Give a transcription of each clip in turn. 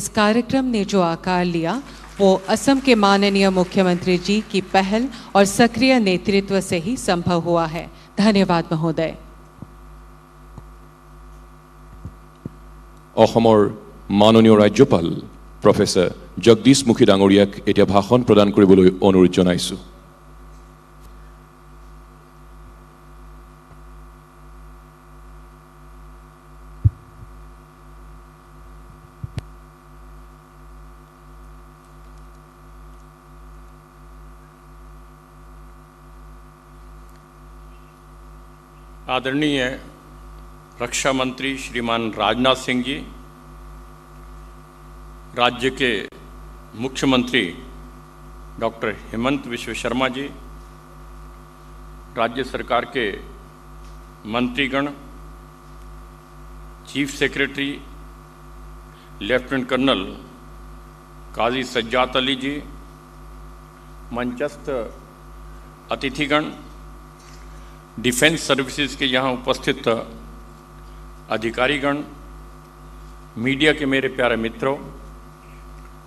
इस कार्यक्रम ने जो आकार लिया वो असम के माननीय मुख्यमंत्री जी की पहल और सक्रिय नेतृत्व से ही संभव हुआ है। धन्यवाद महोदय। অসমৰ মাননীয় ৰাজ্যপাল প্ৰফেসৰ জগদীশ মুখী ডাঙৰীয়াক এতিয়া ভাষণ প্ৰদান কৰিবলৈ অনুৰোধ জনাইছো। आदरणीय रक्षा मंत्री श्रीमान राजनाथ सिंह जी, राज्य के मुख्यमंत्री डॉक्टर हेमंत बिस्वा शर्मा जी, राज्य सरकार के मंत्रीगण, चीफ सेक्रेटरी लेफ्टिनेंट कर्नल काजी सज्जाद अली जी, मंचस्थ अतिथिगण, डिफेंस सर्विसेज के यहाँ उपस्थित अधिकारीगण, मीडिया के मेरे प्यारे मित्रों,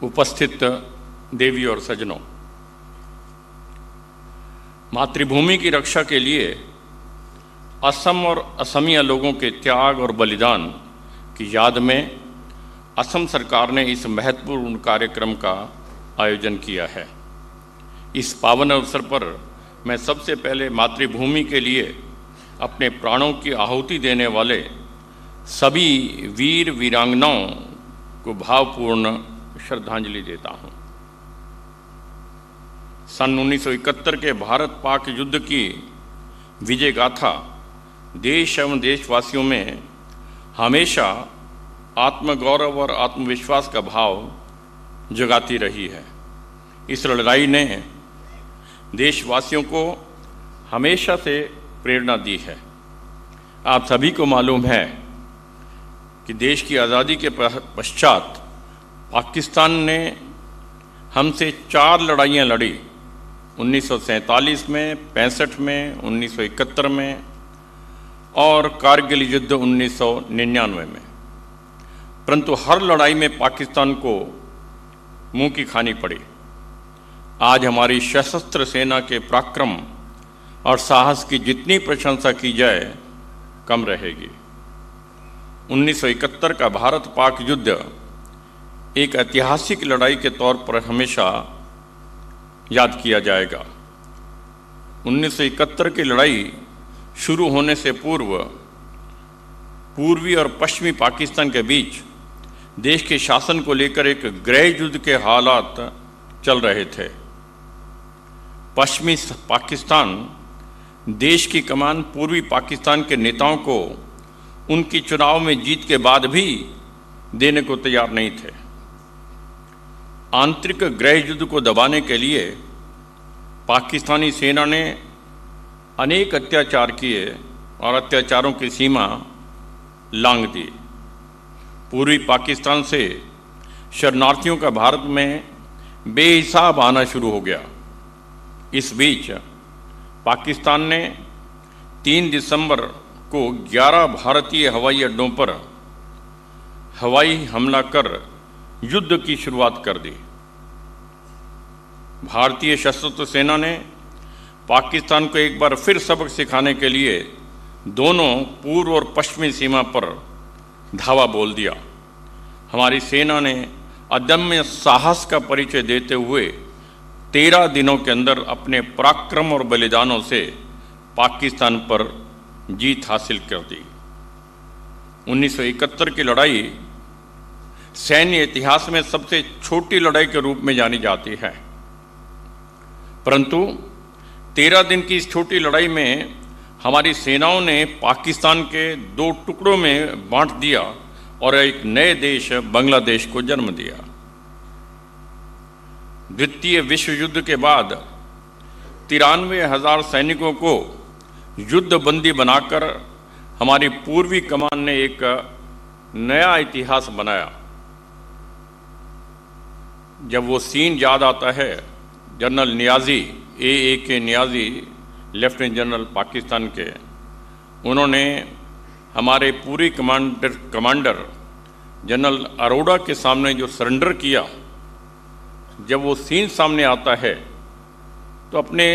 उपस्थित देवी और सज्जनों, मातृभूमि की रक्षा के लिए असम और असमिया लोगों के त्याग और बलिदान की याद में असम सरकार ने इस महत्वपूर्ण कार्यक्रम का आयोजन किया है। इस पावन अवसर पर मैं सबसे पहले मातृभूमि के लिए अपने प्राणों की आहुति देने वाले सभी वीर वीरांगनाओं को भावपूर्ण श्रद्धांजलि देता हूं। सन 1971 के भारत पाक युद्ध की विजय गाथा देश एवं देशवासियों में हमेशा आत्मगौरव और आत्मविश्वास का भाव जगाती रही है। इस लड़ाई ने देशवासियों को हमेशा से प्रेरणा दी है। आप सभी को मालूम है कि देश की आज़ादी के पश्चात पाकिस्तान ने हमसे 4 लड़ाइयाँ लड़ी, 1947 में, 65 में, 1971 में और कारगिल युद्ध 1999 में। परंतु हर लड़ाई में पाकिस्तान को मुंह की खानी पड़ी। आज हमारी सशस्त्र सेना के पराक्रम और साहस की जितनी प्रशंसा की जाए कम रहेगी। 1971 का भारत पाक युद्ध एक ऐतिहासिक लड़ाई के तौर पर हमेशा याद किया जाएगा। 1971 की लड़ाई शुरू होने से पूर्व पूर्वी और पश्चिमी पाकिस्तान के बीच देश के शासन को लेकर एक गृह युद्ध के हालात चल रहे थे। पश्चिमी पाकिस्तान देश की कमान पूर्वी पाकिस्तान के नेताओं को उनकी चुनाव में जीत के बाद भी देने को तैयार नहीं थे। आंतरिक गृह युद्ध को दबाने के लिए पाकिस्तानी सेना ने अनेक अत्याचार किए और अत्याचारों की सीमा लांघ दी। पूर्वी पाकिस्तान से शरणार्थियों का भारत में बेहिसाब आना शुरू हो गया। इस बीच पाकिस्तान ने 3 दिसंबर को 11 भारतीय हवाई अड्डों पर हवाई हमला कर युद्ध की शुरुआत कर दी। भारतीय सशस्त्र सेना ने पाकिस्तान को एक बार फिर सबक सिखाने के लिए दोनों पूर्व और पश्चिमी सीमा पर धावा बोल दिया। हमारी सेना ने अदम्य साहस का परिचय देते हुए 13 दिनों के अंदर अपने पराक्रम और बलिदानों से पाकिस्तान पर जीत हासिल कर दी। 1971 की लड़ाई सैन्य इतिहास में सबसे छोटी लड़ाई के रूप में जानी जाती है, परंतु 13 दिन की इस छोटी लड़ाई में हमारी सेनाओं ने पाकिस्तान के 2 टुकड़ों में बांट दिया और एक नए देश बांग्लादेश को जन्म दिया। द्वितीय विश्व युद्ध के बाद 93,000 सैनिकों को युद्धबंदी बनाकर हमारी पूर्वी कमान ने एक नया इतिहास बनाया। जब वो सीन याद आता है, general Niazi A K. Niazi, lieutenant general Pakistan के, उन्होंने हमारे पूरी कमांडर जनरल अरोड़ा के सामने जो सरेंडर किया, जब वो सीन सामने आता है तो अपने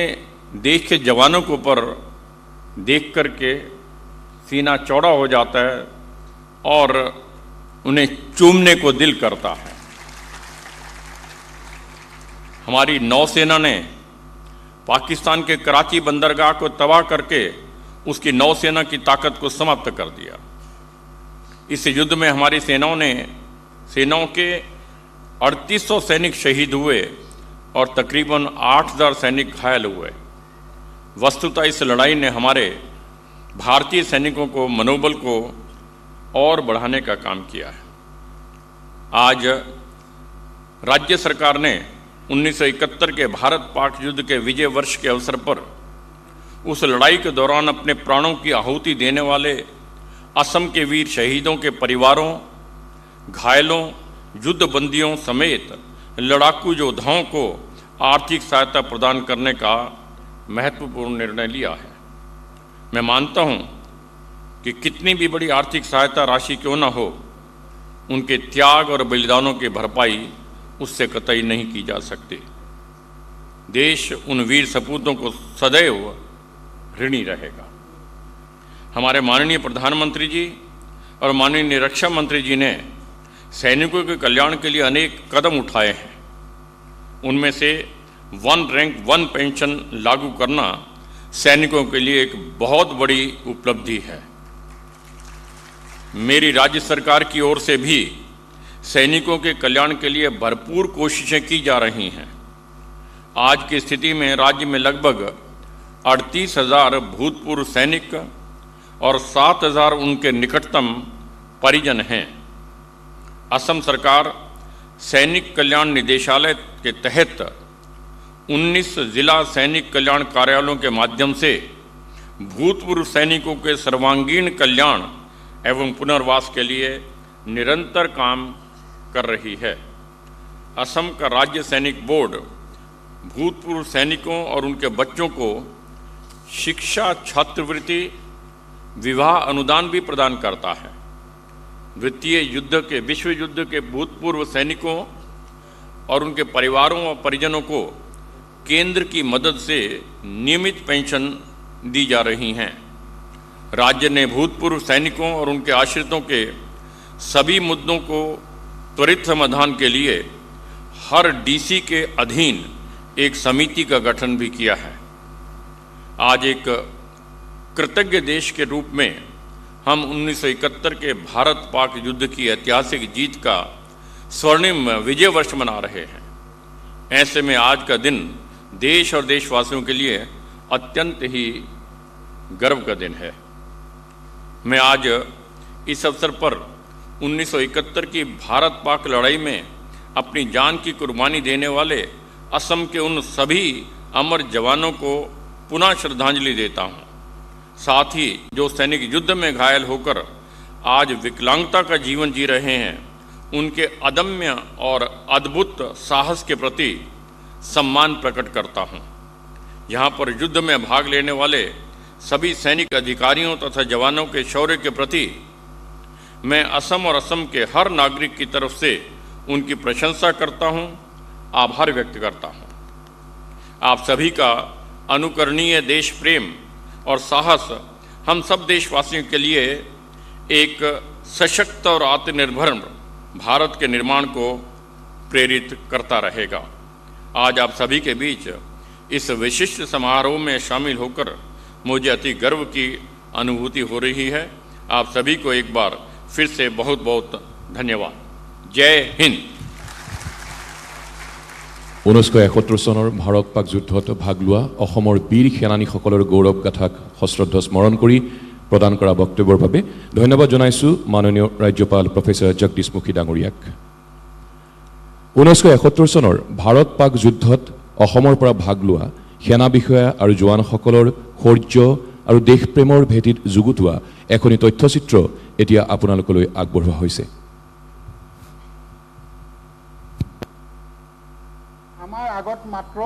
देश के जवानों के ऊपर देख करके सीना चौड़ा हो जाता है और उन्हें चूमने को दिल करता है। हमारी नौसेना ने पाकिस्तान के कराची बंदरगाह को तबाह करके उसकी नौसेना की ताकत को समाप्त कर दिया। इस युद्ध में हमारी सेनाओं के 3800 सैनिक शहीद हुए और तकरीबन 8000 सैनिक घायल हुए। वस्तुतः इस लड़ाई ने हमारे भारतीय सैनिकों को मनोबल को और बढ़ाने का काम किया है। आज राज्य सरकार ने 1971 के भारत पाक युद्ध के विजय वर्ष के अवसर पर उस लड़ाई के दौरान अपने प्राणों की आहुति देने वाले असम के वीर शहीदों के परिवारों, घायलों, युद्धबंदियों समेत लड़ाकू योद्धाओं को आर्थिक सहायता प्रदान करने का महत्वपूर्ण निर्णय लिया है। मैं मानता हूं कि कितनी भी बड़ी आर्थिक सहायता राशि क्यों न हो, उनके त्याग और बलिदानों की भरपाई उससे कतई नहीं की जा सकती। देश उन वीर सपूतों को सदैव ऋणी रहेगा। हमारे माननीय प्रधानमंत्री जी और माननीय रक्षा मंत्री जी ने सैनिकों के कल्याण के लिए अनेक कदम उठाए हैं। उनमें से वन रैंक वन पेंशन लागू करना सैनिकों के लिए एक बहुत बड़ी उपलब्धि है। मेरी राज्य सरकार की ओर से भी सैनिकों के कल्याण के लिए भरपूर कोशिशें की जा रही हैं। आज की स्थिति में राज्य में लगभग 38,000 भूतपूर्व सैनिक और 7,000 उनके निकटतम परिजन हैं। असम सरकार सैनिक कल्याण निदेशालय के तहत 19 जिला सैनिक कल्याण कार्यालयों के माध्यम से भूतपूर्व सैनिकों के सर्वांगीण कल्याण एवं पुनर्वास के लिए निरंतर काम कर रही है। असम का राज्य सैनिक बोर्ड भूतपूर्व सैनिकों और उनके बच्चों को शिक्षा, छात्रवृत्ति, विवाह अनुदान भी प्रदान करता है। विश्व युद्ध के भूतपूर्व सैनिकों और उनके परिवारों और परिजनों को केंद्र की मदद से नियमित पेंशन दी जा रही हैं। राज्य ने भूतपूर्व सैनिकों और उनके आश्रितों के सभी मुद्दों को त्वरित समाधान के लिए हर डीसी के अधीन एक समिति का गठन भी किया है। आज एक कृतज्ञ देश के रूप में हम 1971 के भारत पाक युद्ध की ऐतिहासिक जीत का स्वर्णिम विजय वर्ष मना रहे हैं। ऐसे में आज का दिन देश और देशवासियों के लिए अत्यंत ही गर्व का दिन है। मैं आज इस अवसर पर 1971 की भारत पाक लड़ाई में अपनी जान की कुर्बानी देने वाले असम के उन सभी अमर जवानों को पुनः श्रद्धांजलि देता हूँ। साथ ही जो सैनिक युद्ध में घायल होकर आज विकलांगता का जीवन जी रहे हैं, उनके अदम्य और अद्भुत साहस के प्रति सम्मान प्रकट करता हूँ। यहाँ पर युद्ध में भाग लेने वाले सभी सैनिक अधिकारियों तथा जवानों के शौर्य के प्रति मैं असम और असम के हर नागरिक की तरफ से उनकी प्रशंसा करता हूँ, आभार व्यक्त करता हूँ। आप सभी का अनुकरणीय देश प्रेम और साहस हम सब देशवासियों के लिए एक सशक्त और आत्मनिर्भर भारत के निर्माण को प्रेरित करता रहेगा। आज आप सभी के बीच इस विशिष्ट समारोह में शामिल होकर मुझे अति गर्व की अनुभूति हो रही है। आप सभी को एक बार फिर से बहुत बहुत धन्यवाद। जय हिंद। 1971 চনৰ ভাৰত পাক যুদ্ধত ভাগ লোৱা অসমৰ বীৰ সেনানীসকলৰ গৌৰৱ গাথাক সশ্ৰদ্ধ স্মৰণ কৰি প্ৰদান কৰা বক্তব্যৰ বাবে ধন্যবাদ জনাইছো মাননীয় ৰাজ্যপাল প্ৰফেসৰ জগদীশ মুখী ডাঙৰীয়াক। 1971 চনৰ ভাৰত পাক যুদ্ধত অসমৰ পৰা ভাগ লোৱা সেনা বিষয়া আৰু জোৱানসকলৰ শৌৰ্য আৰু দেশপ্ৰেমৰ ভেটিত যুগুতোৱা এখনি তথ্যচিত্ৰ এতিয়া আপোনালোকলৈ আগবঢ়োৱা হৈছে। আমাৰ আগত মাত্ৰ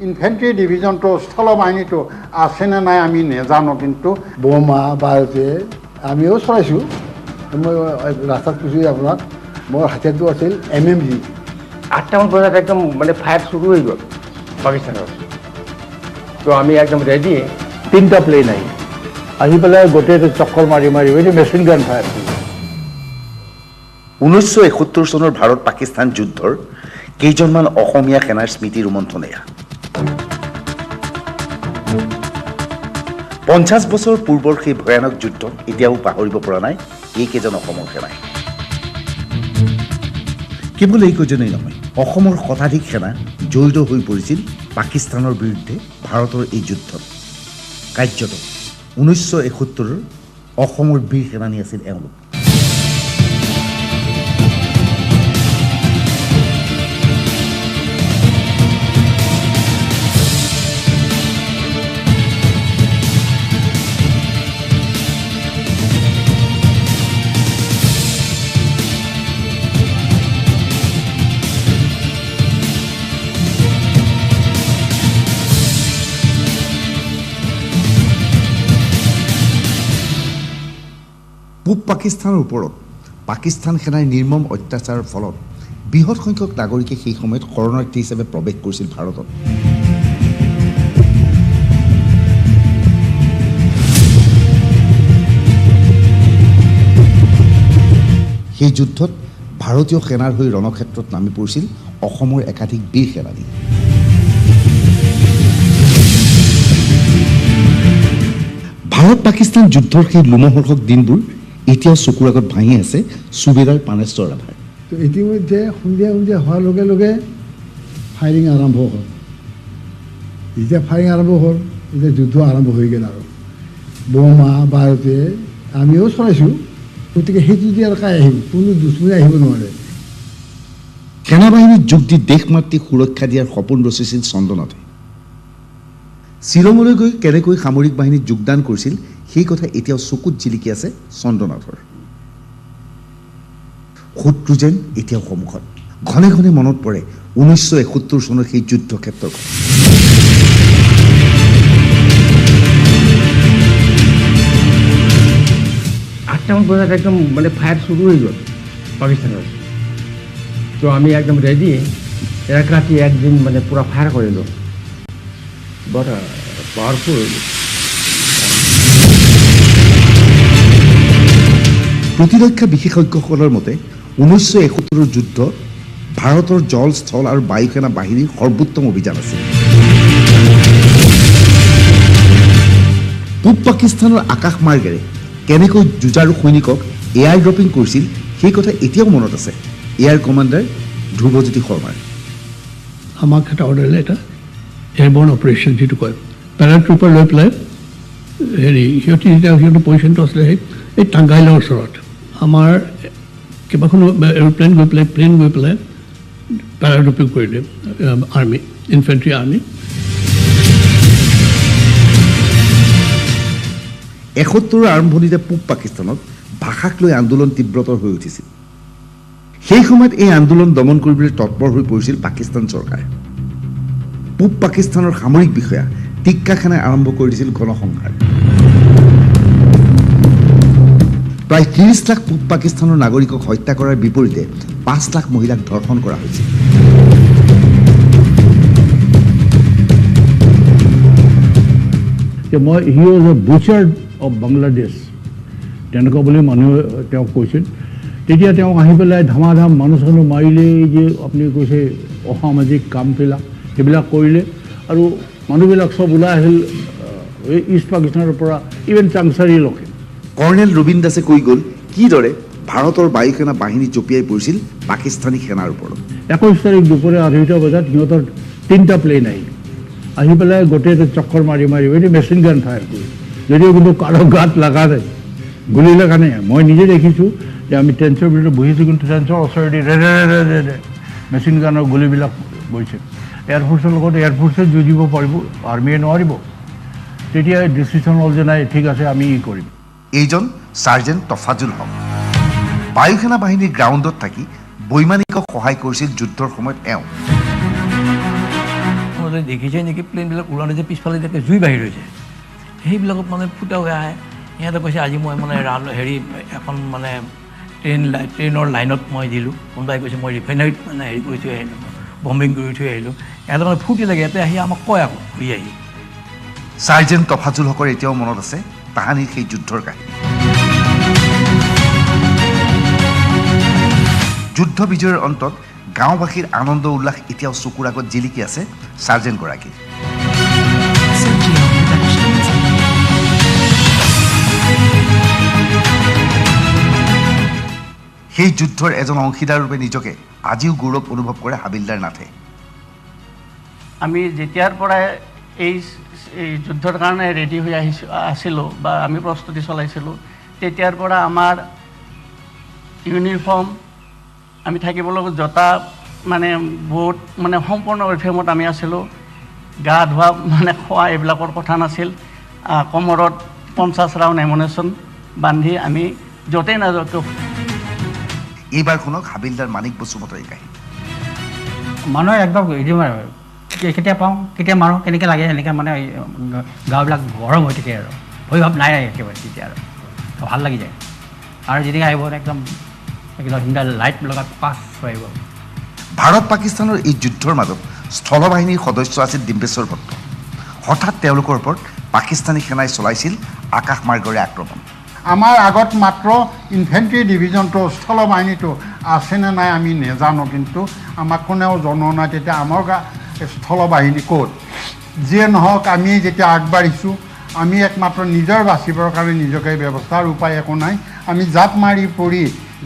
ইনফেন্ট্ৰি ডিভিজনটো স্থল বাহিনীটো আছেনে নাই আমি নেজানো, কিন্তু বোমা বা আমিও চলাইছোঁ। মই ৰাস্তাত কৈছোঁ আপোনাক মোৰ হাতিয়াৰটো আছিল MMG। 8টামান বজাত একদম মানে ফায়াৰ শুরু হয়ে গেল পাকিস্তানের। তো আমি একদম রেডি, 3টা প্লেন আহি পেলাই গোটেই চক্কৰ মাৰি মাৰি মেচিন গান ফায়াৰ। 1971 চনৰ ভাৰত পাকিস্তান যুদ্ধৰ কেইজনমান অসমীয়া সেনাৰ স্মৃতি ৰোমন্থন এয়া। 50 বছৰ পূৰ্বৰ সেই ভয়ানক যুদ্ধ এতিয়াও পাহৰিব পৰা নাই এইকেইজন অসমৰ সেনাই। কেৱল এইকেইজনেই নহয়, অসমৰ শতাধিক সেনা জড়িত হৈ পৰিছিল পাকিস্তানৰ বিৰুদ্ধে ভাৰতৰ এই যুদ্ধত। কাৰ্যত 1971 অসমৰ বীৰ সেনানী আছিল এওঁলোক। পূব পাকিস্তানৰ ওপৰত পাকিস্তান সেনাৰ নিৰ্মম অত্যাচাৰৰ ফলত বৃহৎ সংখ্যক নাগৰিকে সেই সময়ত শৰণাৰ্থী হিচাপে প্ৰৱেশ কৰিছিল ভাৰতত। সেই যুদ্ধত ভাৰতীয় সেনাৰ হৈ ৰণক্ষেত্ৰত নামি পৰিছিল অসমৰ একাধিক বীৰ সেনানী। ভাৰত পাকিস্তান যুদ্ধৰ সেই লোমহৰ্ষক দিনবোৰ এতিয়াও চকুৰ আগত ভাঙি আছে সুবেদাৰ পানেশ্বৰ ৰাভাৰ। তো ইতিমধ্যে সন্ধিয়া হোৱাৰ লগে লগে ফায়াৰিং আৰম্ভ হ'ল। যেতিয়া ফায়াৰিং আৰম্ভ হ'ল, এতিয়া যুদ্ধ আৰম্ভ হৈ গ'ল আৰু বোমা বাৰুতে আমিও চলাইছোঁ। গতিকে সেইটো যদি আৰু কাই আহিব, কোনো দুশ্মনী আহিব নোৱাৰে। সেনাবাহিনীত যোগ দি দেশ মাতৃক সুৰক্ষা দিয়াৰ সপোন ৰচিছিল চন্দ্ৰনাথে। শ্বিলঙলৈ গৈ কেনেকৈ সামৰিক বাহিনীত যোগদান কৰিছিল সেই কথা এতিয়াও চকুত জিলিকি আছে চন্দ্ৰনাথৰ। শত্ৰু যেন এতিয়াও সন্মুখত। ঘনে ঘনে মনত পৰে 1971 চনৰ সেই যুদ্ধক্ষেত্ৰৰ কথা। আটটামান বজাত একদম মানে ফায়ার শুরু হয়ে গেল পাকিস্তানের। তো আমি একদম রেডি, এক রাতে একদিন মানে পুরো ফায়ার করে দিল। বড় পাওয়ারফুল। প্ৰতিৰক্ষা বিশেষজ্ঞসকলৰ মতে 1971 যুদ্ধ ভাৰতৰ জল, স্থল আৰু বায়ু সেনা বাহিনীৰ সৰ্বোত্তম অভিযান আছিল। পূব পাকিস্তানৰ আকাশ মাৰ্গেৰে কেনেকৈ যুঁজাৰু সৈনিকক এয়াৰ ড্ৰপিং কৰিছিল সেই কথা এতিয়াও মনত আছে এয়াৰ কমাণ্ডাৰ ধ্ৰুৱজ্যোতি শৰ্মাৰ। আমাক এটা অৰ্ডাৰ দিলে, এটা এয়াৰবৰ্ণ অপাৰেশ্যন যিটো কয়, পেৰাট্ৰুপাৰ লৈ পেলাই সিহঁতৰ পজিশ্যনটো আছিলে এই টাংগাইলৰ ওচৰত। আমাৰ কেইবাখনো এৰোপ্লেন গৈ পেলাই, প্লেন গৈ পেলাই পেৰাট্ৰুপিং কৰিলে আৰ্মি, ইনফেণ্ট্ৰি আৰ্মি। 71 আৰম্ভণিতে পূব পাকিস্তানত ভাষাক লৈ আন্দোলন তীব্ৰতৰ হৈ উঠিছিল। সেই সময়ত এই আন্দোলন দমন কৰিবলৈ তৎপৰ হৈ পৰিছিল পাকিস্তান চৰকাৰ। পূব পাকিস্তানৰ সামৰিক বিষয়া টিক্কা খানে আৰম্ভ কৰি দিছিল গণসংহাৰ। প্ৰায় 30 লাখ পূব পাকিস্তানৰ নাগৰিকক হত্যা কৰাৰ বিপৰীতে 5 লাখ মহিলাক ধৰ্ষণ কৰা হৈছিল। মই he was a butcher of Bangladesh তেনেকুৱা বুলি মানুহে তেওঁক কৈছিল। তেতিয়া তেওঁ আহি পেলাই ধামাধাম মানুহ চানুহ মাৰিলে, যে আপুনি কৈছে অসামাজিক কামবিলাক সেইবিলাক কৰিলে, আৰু মানুহবিলাক চব ওলাই আহিল ইষ্ট পাকিস্তানৰ পৰা, ইভেন চাংচাৰীলৈকে। কৰ্ণেল ৰবীন দাসে কৈ গ'ল কিদৰে ভাৰতৰ বায়ু সেনা বাহিনী জঁপিয়াই পৰিছিল পাকিস্তানী সেনাৰ ওপৰত। 21 তাৰিখ দুপৰীয়া 2:30 বজাত সিহঁতৰ 3টা প্লেন আহি পেলাই গোটেই চক্কৰ মাৰি মাৰি মেচিন গান ফায়াৰ কৰি, যদিও কিন্তু কাৰো গাত লগা নাই, গুলি লগা নাই। মই নিজে দেখিছোঁ যে আমি টেন্সৰ ভিতৰত বহিছোঁ, কিন্তু টেন্সৰ ওচৰেদি মেচিন গানৰ গুলিবিলাক গৈছে। এয়াৰফ'ৰ্চৰ লগত এয়াৰফ'ৰ্চে যুঁজিব পাৰিব, আৰ্মিয়ে নোৱাৰিব। তেতিয়া ডিচিশ্যন হ'ল যে নাই, ঠিক আছে আমি কৰিম। এইজন চাৰ্জেণ্ট তফাজুল হক। বায়ু সেনা বাহিনীৰ গ্ৰাউণ্ডত থাকি বৈমানিকক সহায় কৰিছিল যুদ্ধৰ সময়ত এওঁ। দেখিছে নেকি প্লেনবিলাক ওলাওঁতে যে পিছফালে যে জুই বাহিৰ হৈছে, সেইবিলাকত মানে ফুটা হৈ আহে। সিহঁতে কৈছে আজি মই মানে এখন মানে ট্ৰেইনৰ লাইনত মই দিলোঁ, কোনোবাই কৈছে মই ৰিফাইনাৰীত মানে হেৰি কৰি থৈ আহিলোঁ, বম্বিং কৰি থৈ আহিলোঁ। এটা মানে ফূৰ্তি লাগে, ইয়াতে আহি আমাক কয় আকৌ ঘূৰি আহি। ছাৰ্জেণ্ট তফাজুল হকৰ এতিয়াও মনত আছে তাহানিৰ সেই যুদ্ধৰ কাহিনী। যুদ্ধ বিজয়ৰ অন্তত গাঁওবাসীৰ আনন্দ উল্লাস এতিয়াও চকুৰ আগত জিলিকি আছে ছাৰ্জেণ্টগৰাকী। সেই যুদ্ধৰ এজন অংশীদাৰ ৰূপে নিজকে আজিও গৌৰৱ অনুভৱ কৰে হাবিলদাৰ নাথে। আমি যেতিয়াৰ পৰাই এই যুদ্ধৰ কাৰণে ৰেডি হৈ আছিলোঁ বা আমি প্ৰস্তুতি চলাইছিলোঁ, তেতিয়াৰ পৰা আমাৰ ইউনিফৰ্ম, আমি থাকিবলৈ জোতা মানে বহুত মানে সম্পূৰ্ণ অভ্যামত আমি আছিলোঁ। গা ধোৱা মানে খোৱা এইবিলাকৰ কথা নাছিল। কমৰত 50 ৰাউণ্ড এমুনেশ্যন বান্ধি আমি য'তেই নাযাওঁ। এইবাৰ শুনক হাবিলদাৰ মানিক বসুমতাৰীৰ কাহিনী। মানুহে একদম কেতিয়া পাওঁ, কেতিয়া মাৰোঁ, কেনেকৈ লাগে, এনেকৈ মানে গাঁওবিলাক গৰম হৈ থাকে আৰু ভয়ভাৱ নাই একেবাৰে তেতিয়া আৰু ভাল লাগি যায়। আৰু যেনেকৈ আহিব একদম ধুনীয়া লাইট লগা পাছ আহিব। ভাৰত পাকিস্তানৰ এই যুদ্ধৰ মাজত স্থলবাহিনীৰ সদস্য আছিল ডিম্বেশ্বৰ ভট্ট। হঠাৎ তেওঁলোকৰ ওপৰত পাকিস্তানী সেনাই চলাইছিল আকাশমাৰ্গৰে আক্ৰমণ। আমাৰ আগত মাত্ৰ ইনফেণ্ট্ৰি ডিভিজনটো স্থলবাহিনীটো আছেনে নাই আমি নেজানো, কিন্তু আমাক কোনেও জনোৱা নাই তেতিয়া আমাৰ স্থলবাহিনী ক'ত। যিয়ে নহওক আমি যেতিয়া আগবাঢ়িছোঁ, আমি একমাত্ৰ নিজৰ বাচিবৰ কাৰণে নিজকে ব্যৱস্থাৰ উপায় একো নাই। আমি জাপ মাৰি পৰি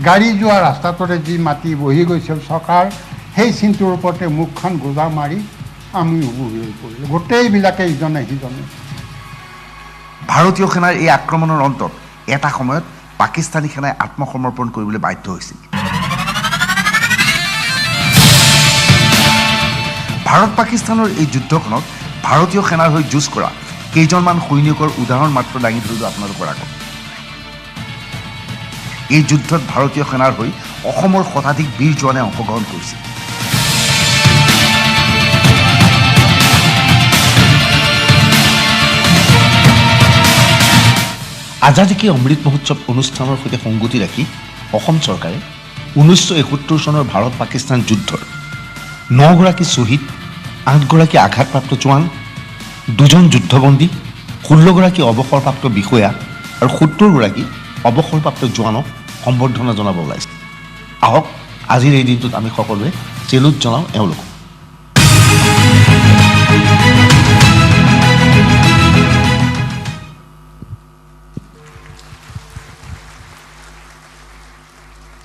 গাড়ী যোৱা ৰাস্তাটোৰে যি মাটি বহি গৈছিল চকাৰ, সেই চিনটোৰ ওপৰতে মুখখন গোজা মাৰি আমি উবুৰি হৈ পৰিলোঁ গোটেইবিলাকে ইজনে সিজনে। ভাৰতীয় সেনাৰ এই আক্ৰমণৰ অন্তত এটা সময়ত পাকিস্তানী সেনাই আত্মসমৰ্পণ কৰিবলৈ বাধ্য হৈছিল। ভাৰত পাকিস্তানৰ এই যুদ্ধখনত ভাৰতীয় সেনাৰ হৈ যুঁজ কৰা কেইজনমান সৈনিকৰ উদাহৰণ মাত্ৰ দাঙি ধৰিলোঁ আপোনালোকৰ আগত। এই যুদ্ধত ভাৰতীয় সেনাৰ হৈ অসমৰ শতাধিক বীৰ জোৱানে অংশগ্ৰহণ কৰিছিল। আজাদী কি অমৃত মহোৎসৱ অনুষ্ঠানৰ সৈতে সংগতি ৰাখি অসম চৰকাৰে 1971 চনৰ ভাৰত পাকিস্তান যুদ্ধৰ 9 গৰাকী শ্বহীদ, 8 গৰাকী আঘাতপ্ৰাপ্ত জোৱান, 2জন যুদ্ধবন্দী, 16 গৰাকী অৱসৰপ্ৰাপ্ত বিষয়া আৰু 70 গৰাকী অৱসৰপ্ৰাপ্ত জোৱানক সম্বৰ্ধনা জনাব ওলাইছে। আহক আজিৰ এই দিনটোত আমি সকলোৱে চেলুট জনাওঁ এওঁলোকক।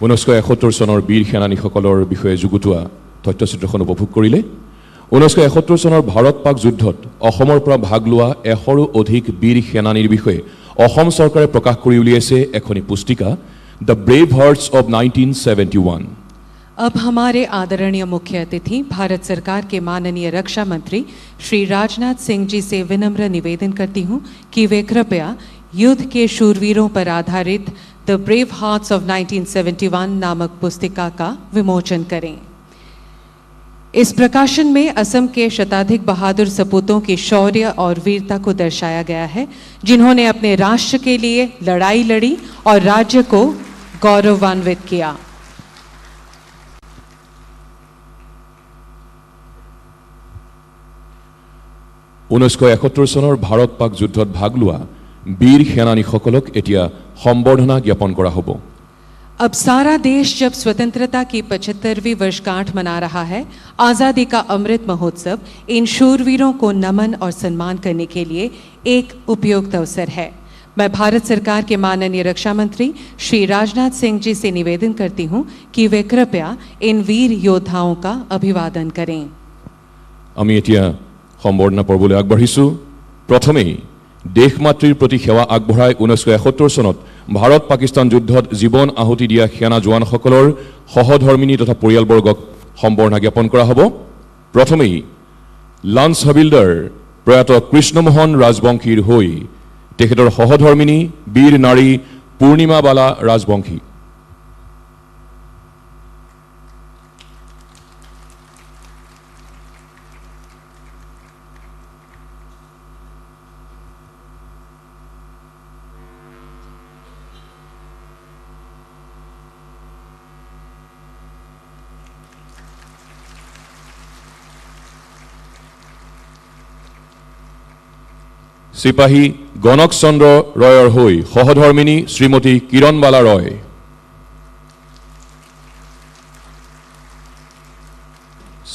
ঊনৈছশ 71 চনৰ বীৰ সেনানীসকলৰ বিষয়ে যুগুতোৱা তথ্যচিত্ৰখন উপভোগ কৰিলে। 1971 চনৰ ভাৰত পাক যুদ্ধত অসমৰ পৰা ভাগ লোৱা 100ৰো অধিক বীৰ সেনানীৰ বিষয়ে অসম চৰকাৰে প্ৰকাশ কৰি উলিয়াইছে এখনি পুস্তিকা দ্য ব্ৰেভ হাৰ্টছ অৱ 1971। अब हमारे आदरणीय मुख्य अतिथि भारत सरकार के माननीय रक्षा मंत्री श्री राजनाथ सिंह जी से विनम्र निवेदन करती हूं कि वे कृपया युद्ध के शूरवीरों पर आधारित द ब्रेव हार्ट्स ऑफ 1971 नामक पुस्तिका का विमोचन करें। इस प्रकाशन में असम के शताधिक बहादुर सपूतों की शौर्य और वीरता को दर्शाया गया है, जिन्होंने अपने राष्ट्र के लिए लड़ाई लड़ी और राज्य को गौरवान्वित किया। ঊনৈছশ 71 চনৰ ভাৰত পাক যুদ্ধত ভাগ লোৱা বীৰ সেনানীসকলক এতিয়া সম্বৰ্ধনা জ্ঞাপন কৰা হ'ব। अब सारा देश जब स्वतंत्रता की 75वीं वर्षगांठ मना रहा है, आज़ादी का अमृत महोत्सव इन शूरवीरों को नमन और सम्मान करने के लिए एक उपयुक्त अवसर है। मैं भारत सरकार के माननीय रक्षा मंत्री श्री राजनाथ सिंह जी से निवेदन करती हूं कि वे कृपया इन वीर योद्धाओं का अभिवादन करें। আমি এতিয়া সম্বৰ্ধনা পৰ্বলৈ আগবাঢ়িছোঁ। প্ৰথমেই দেশ মাতৃৰ প্ৰতি সেৱা আগবঢ়াই 1971 চনত ভাৰত পাকিস্তান যুদ্ধত জীৱন আহুতি দিয়া সেনা জোৱানসকলৰ সহধৰ্মিনী তথা পৰিয়ালবৰ্গক সম্বৰ্ধনা জ্ঞাপন কৰা হ'ব। প্ৰথমেই লান্স হাবিলদাৰ প্ৰয়াত কৃষ্ণমোহন ৰাজবংশীৰ হৈ তেখেতৰ সহধৰ্মিনী বীৰ নাৰী পূৰ্ণিমা বালা ৰাজবংশী। চিপাহী গণক চন্দ্ৰ ৰয়ৰ হৈ সহধৰ্মিনী শ্ৰীমতী কিৰণবালা ৰয়,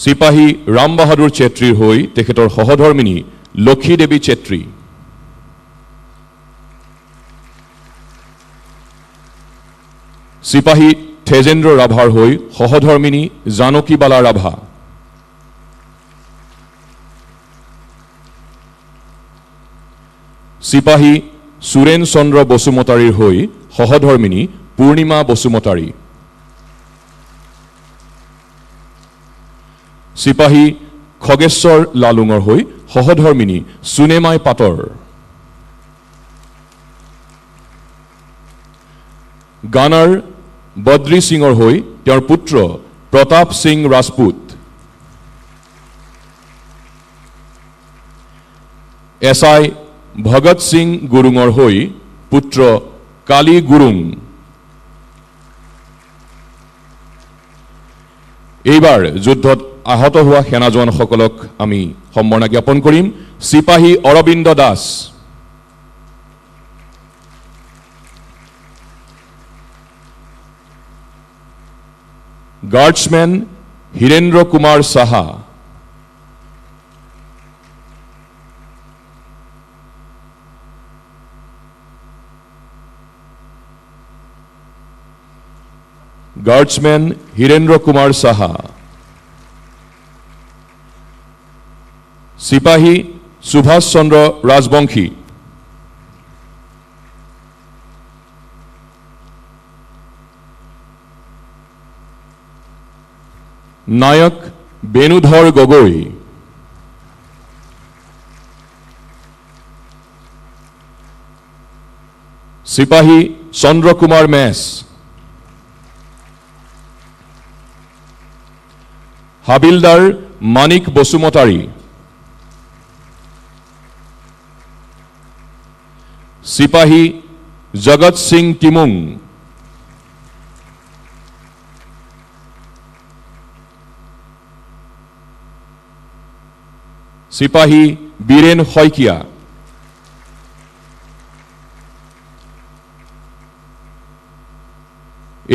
চিপাহী ৰাম বাহাদুৰ চেত্ৰীৰ হৈ তেখেতৰ সহধৰ্মিনী লক্ষী দেৱী চেত্ৰী, চিপাহী থেজেন্দ্ৰ ৰাভাৰ হৈ সহধৰ্মিনী জানকীবালা ৰাভা, চিপাহী সুৰেন চন্দ্ৰ বসুমতাৰীৰ হৈ সহধৰ্মিনী পূৰ্ণিমা বসুমতাৰী, চিপাহী খগেশ্বৰ লালুঙৰ হৈ সহধৰ্মিনী সুনেমাই পাটৰ, গানাৰ বদ্ৰী সিঙৰ হৈ তেওঁৰ পুত্ৰ প্ৰতাপ সিং ৰাজপুত, এছআই ভগত সিং গুৰুঙৰ হৈ পুত্ৰ কালী গুৰুং। এইবাৰ যুদ্ধত আহত হোৱা সেনা জোৱানসকলক আমি সম্বৰ্ধনা জ্ঞাপন কৰিম। চিপাহী অৰবিন্দ দাস, গাৰ্ডছমেন হীৰেন্দ্ৰ কুমাৰ সাহা, গাৰ্ডছমেন হীৰেন্দ্ৰ কুমাৰ সাহা, চিপাহী সুভাষ চন্দ্ৰ ৰাজবংশী, নায়ক বেণুধৰ গগৈ, চিপাহী চন্দ্ৰকুমাৰ মেছ, হাবিলদাৰ মানিক বসুমতাৰী, চিপাহী জগত সিং টিমুং, চিপাহী বীৰেন শইকীয়া,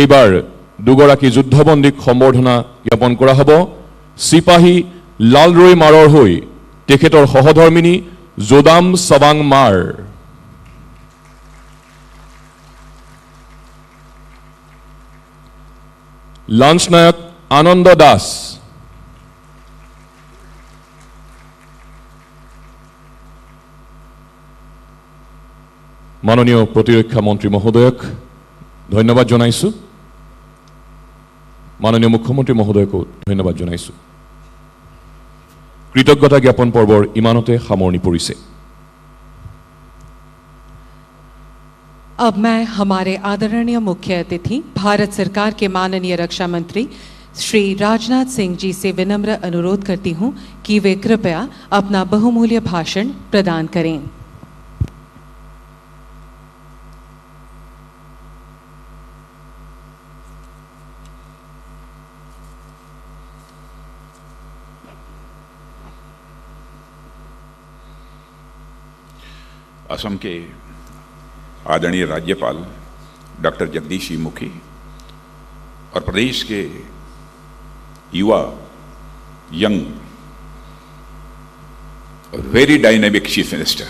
এইবাৰ দুগৰাকী যুদ্ধবন্দীক সম্বৰ্ধনা জ্ঞাপন কৰা হ'ব। চিপাহী লালৰৈ মাৰৰ হৈ তেখেতৰ সহধৰ্মিনী যোদাম সবাং মাৰ, লাঞ্চ নায়ক আনন্দ দাস, মাননীয় প্ৰতিৰক্ষা মন্ত্ৰী মহোদয়ক ধন্যবাদ জনাইছোঁ। মাননীয় মুখ্যমন্ত্ৰী মহোদয়কো ধন্যবাদ জনাইছোঁ। কৃতজ্ঞতা জ্ঞাপন পৰ্বৰ ইমানতে সামৰণি পৰিছে। अब मैं हमारे आदरणीय मुख्य अतिथि भारत सरकार के माननीय रक्षा मंत्री श्री राजनाथ सिंह जी से विनम्र अनुरोध करती हूं कि वे कृपया अपना बहुमूल्य भाषण प्रदान करें। असम के आदरणीय राज्यपाल डॉक्टर जगदीश मुखी और प्रदेश के युवा यंग और very dynamic chief minister,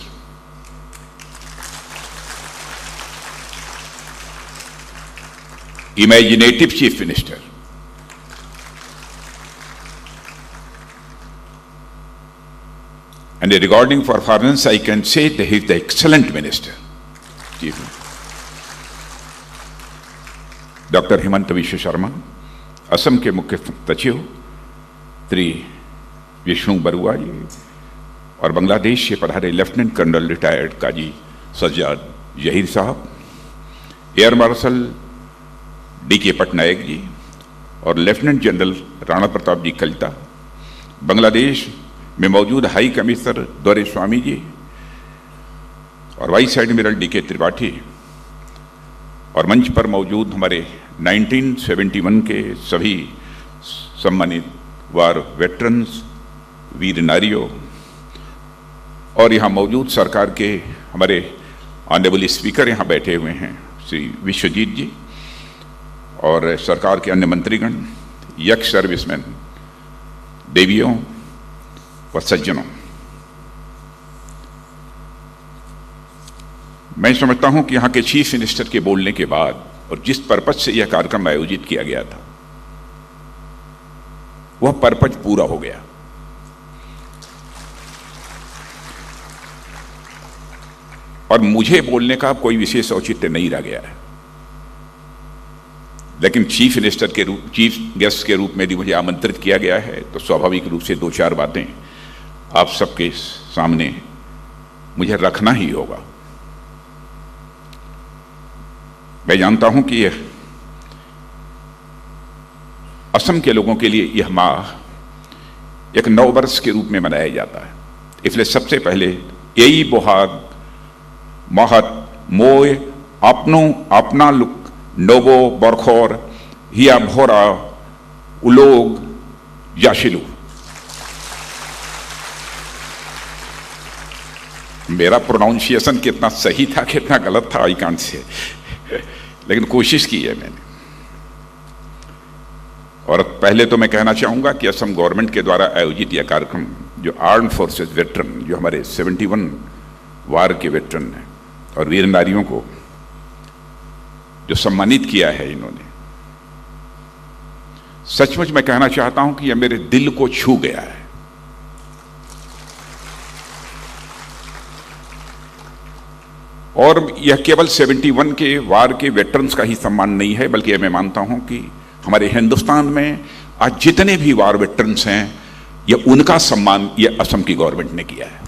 imaginative chief minister, and regarding performance I can say that he is the excellent minister. Doctor Hemant विश्व शर्मा, असम के मुख्य सचिव श्री विष्णु बरुआ जी और बांग्लादेश से पधारे लेफ्टिनेंट कर्नल रिटायर्ड काजी सज्जाद जहीर साहब, air marshal DK. Patnaik ji और लेफ्टिनेंट जनरल राणा प्रताप जी कलिता, बांग्लादेश में मौजूद हाई कमिश्नर दौरेस्वामी जी और वाइस एडमिरल डी.के. त्रिपाठी और मंच पर मौजूद हमारे 1971 के सभी सम्मानित वार वेटरन्स, वीर नारियों और यहाँ मौजूद सरकार के हमारे ऑनरेबल स्पीकर यहाँ बैठे हुए हैं श्री विश्वजीत जी, और सरकार के अन्य मंत्रीगण, यक्स सर्विसमैन, देवियों व सज्जनों, मैं समझता हूं कि यहाँ के चीफ मिनिस्टर के बोलने के बाद और जिस पर्पज से यह कार्यक्रम आयोजित किया गया था वह पर्पज पूरा हो गया। और मुझे बोलने का कोई विशेष औचित्य नहीं रह गया है, लेकिन चीफ मिनिस्टर के रूप, चीफ गेस्ट के रूप में भी मुझे आमंत्रित किया गया है, तो स्वाभाविक रूप से 2-4 बातें आप सबके सामने मुझे रखना ही होगा। मैं जानता हूं कि असम के लोगों के लिए यह माह एक नव वर्ष के रूप में मनाया जाता है, इसलिए सबसे पहले यही बोहाग महत मोय अपनो अपना लुक नोबो बरखोर हिया भोरा उलोग याशिलू। मेरा प्रोनाउंसिएशन कितना सही था कितना गलत था आई कांट से, लेकिन कोशिश की है मैंने। और पहले तो मैं कहना चाहूंगा कि असम गवर्नमेंट के द्वारा आयोजित यह कार्यक्रम, जो आर्म्ड फोर्सेस वेटरन, जो हमारे 71 वार के वेटरन हैं और वीर नारियों को जो सम्मानित किया है इन्होंने, सचमुच मैं कहना चाहता हूं कि यह मेरे दिल को छू गया है। और यह केवल 71 के वार के वेटरन्स का ही सम्मान नहीं है, बल्कि मैं मानता हूं कि हमारे हिंदुस्तान में आज जितने भी वार वेटरन्स हैं, यह उनका सम्मान यह असम की गवर्नमेंट ने किया है।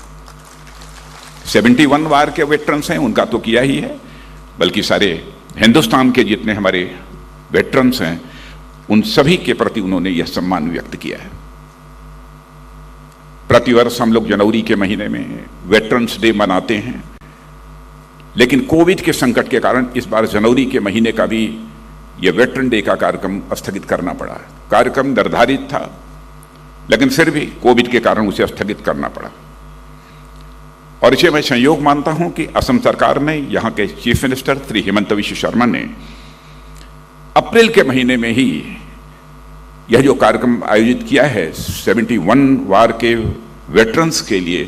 71 वार के वेटरन्स हैं उनका तो किया ही है, बल्कि सारे हिंदुस्तान के जितने हमारे वेटरन्स हैं उन सभी के प्रति उन्होंने यह सम्मान व्यक्त किया है। प्रतिवर्ष हम लोग जनवरी के महीने में वेटरन्स डे मनाते हैं, लेकिन कोविड के संकट के कारण इस बार जनवरी के महीने का भी यह वेटरन डे का कार्यक्रम स्थगित करना पड़ा। कार्यक्रम निर्धारित था, लेकिन फिर भी कोविड के कारण उसे स्थगित करना पड़ा। और इसे मैं संयोग मानता हूं कि असम सरकार ने, यहाँ के चीफ मिनिस्टर श्री हेमंत बिश्व शर्मा ने अप्रैल के महीने में ही यह जो कार्यक्रम आयोजित किया है 71 वार के वेटरन्स के लिए,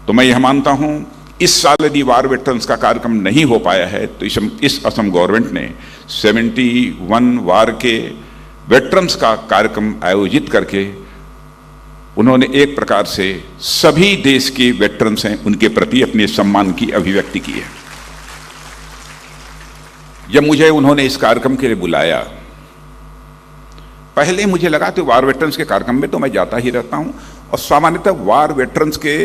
तो मैं यह मानता हूं इस साल यदि वार वेटरन्स का कार्यक्रम नहीं हो पाया है तो इस असम गवर्नमेंट ने 71 वार के वेटरन्स का कार्यक्रम आयोजित करके उन्होंने एक प्रकार से सभी देश के वेटरन्स हैं उनके प्रति अपने सम्मान की अभिव्यक्ति की है। जब मुझे उन्होंने इस कार्यक्रम के लिए बुलाया, पहले मुझे लगा तो वार वेटरन्स के कार्यक्रम में तो मैं जाता ही रहता हूं, और सामान्यतः वार वेटरन्स के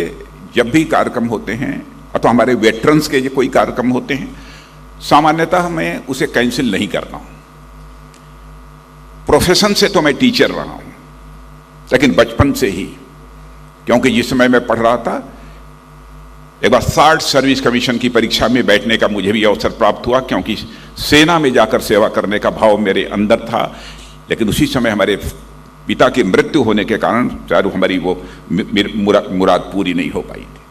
जब भी कार्यक्रम होते हैं अथवा हमारे वेटरन्स के जो कोई कार्यक्रम होते हैं, सामान्यतः मैं उसे कैंसिल नहीं करता हूं। प्रोफेशन से तो मैं टीचर रहा हूं, लेकिन बचपन से ही, क्योंकि जिस समय मैं पढ़ रहा था एक बार 60 सर्विस कमीशन की परीक्षा में बैठने का मुझे भी अवसर प्राप्त हुआ, क्योंकि सेना में जाकर सेवा करने का भाव मेरे अंदर था। लेकिन उसी समय हमारे पिता की मृत्यु होने के कारण चाहे हमारी वो मुराद पूरी नहीं हो पाई थी।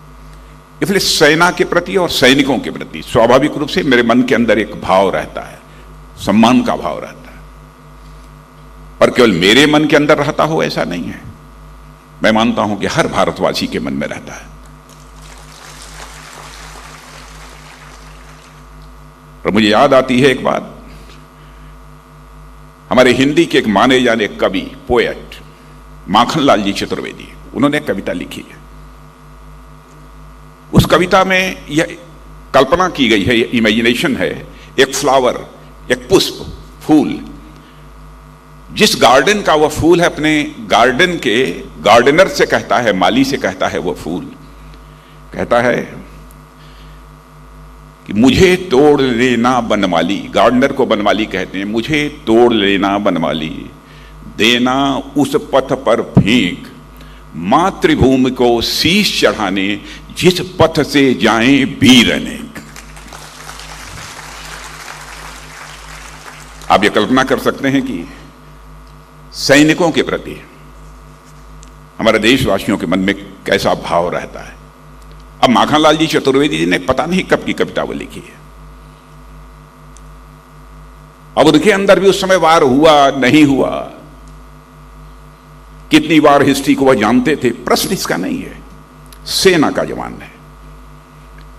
इसलिए सेना के प्रति और सैनिकों के प्रति स्वाभाविक रूप से मेरे मन के अंदर एक भाव रहता है, सम्मान का भाव रहता है। पर केवल मेरे मन के अंदर रहता हो ऐसा नहीं है, मैं मानता हूं कि हर भारतवासी के मन में रहता है। और मुझे याद आती है एक बात, हमारे हिंदी के एक माने जाने कवि, पोएट माखनलाल जी चतुर्वेदी, उन्होंने एक कविता लिखी है। उस कविता में यह कल्पना की गई है, इमेजिनेशन है, एक फ्लावर, एक पुष्प, फूल, जिस गार्डन का वह फूल है अपने गार्डन के गार्डनर से कहता है, माली से कहता है, वो फूल कहता है कि मुझे तोड़ लेना बनमाली, गार्डनर को बनमाली कहते हैं, मुझे तोड़ लेना बनमाली, देना उस पथ पर फेंक, मातृभूमि को शीश चढ़ाने जिस पथ से जाएं वीर अनेक। आप ये कल्पना कर सकते हैं कि सैनिकों के प्रति हमारे देशवासियों के मन में कैसा भाव रहता है। अब माखनलाल जी चतुर्वेदी जी ने पता नहीं कब की कविता वो लिखी है। अब उनके अंदर भी उस समय वार हुआ नहीं हुआ, कितनी बार हिस्ट्री को वह जानते थे, प्रश्न इसका नहीं है। सेना का जवान है,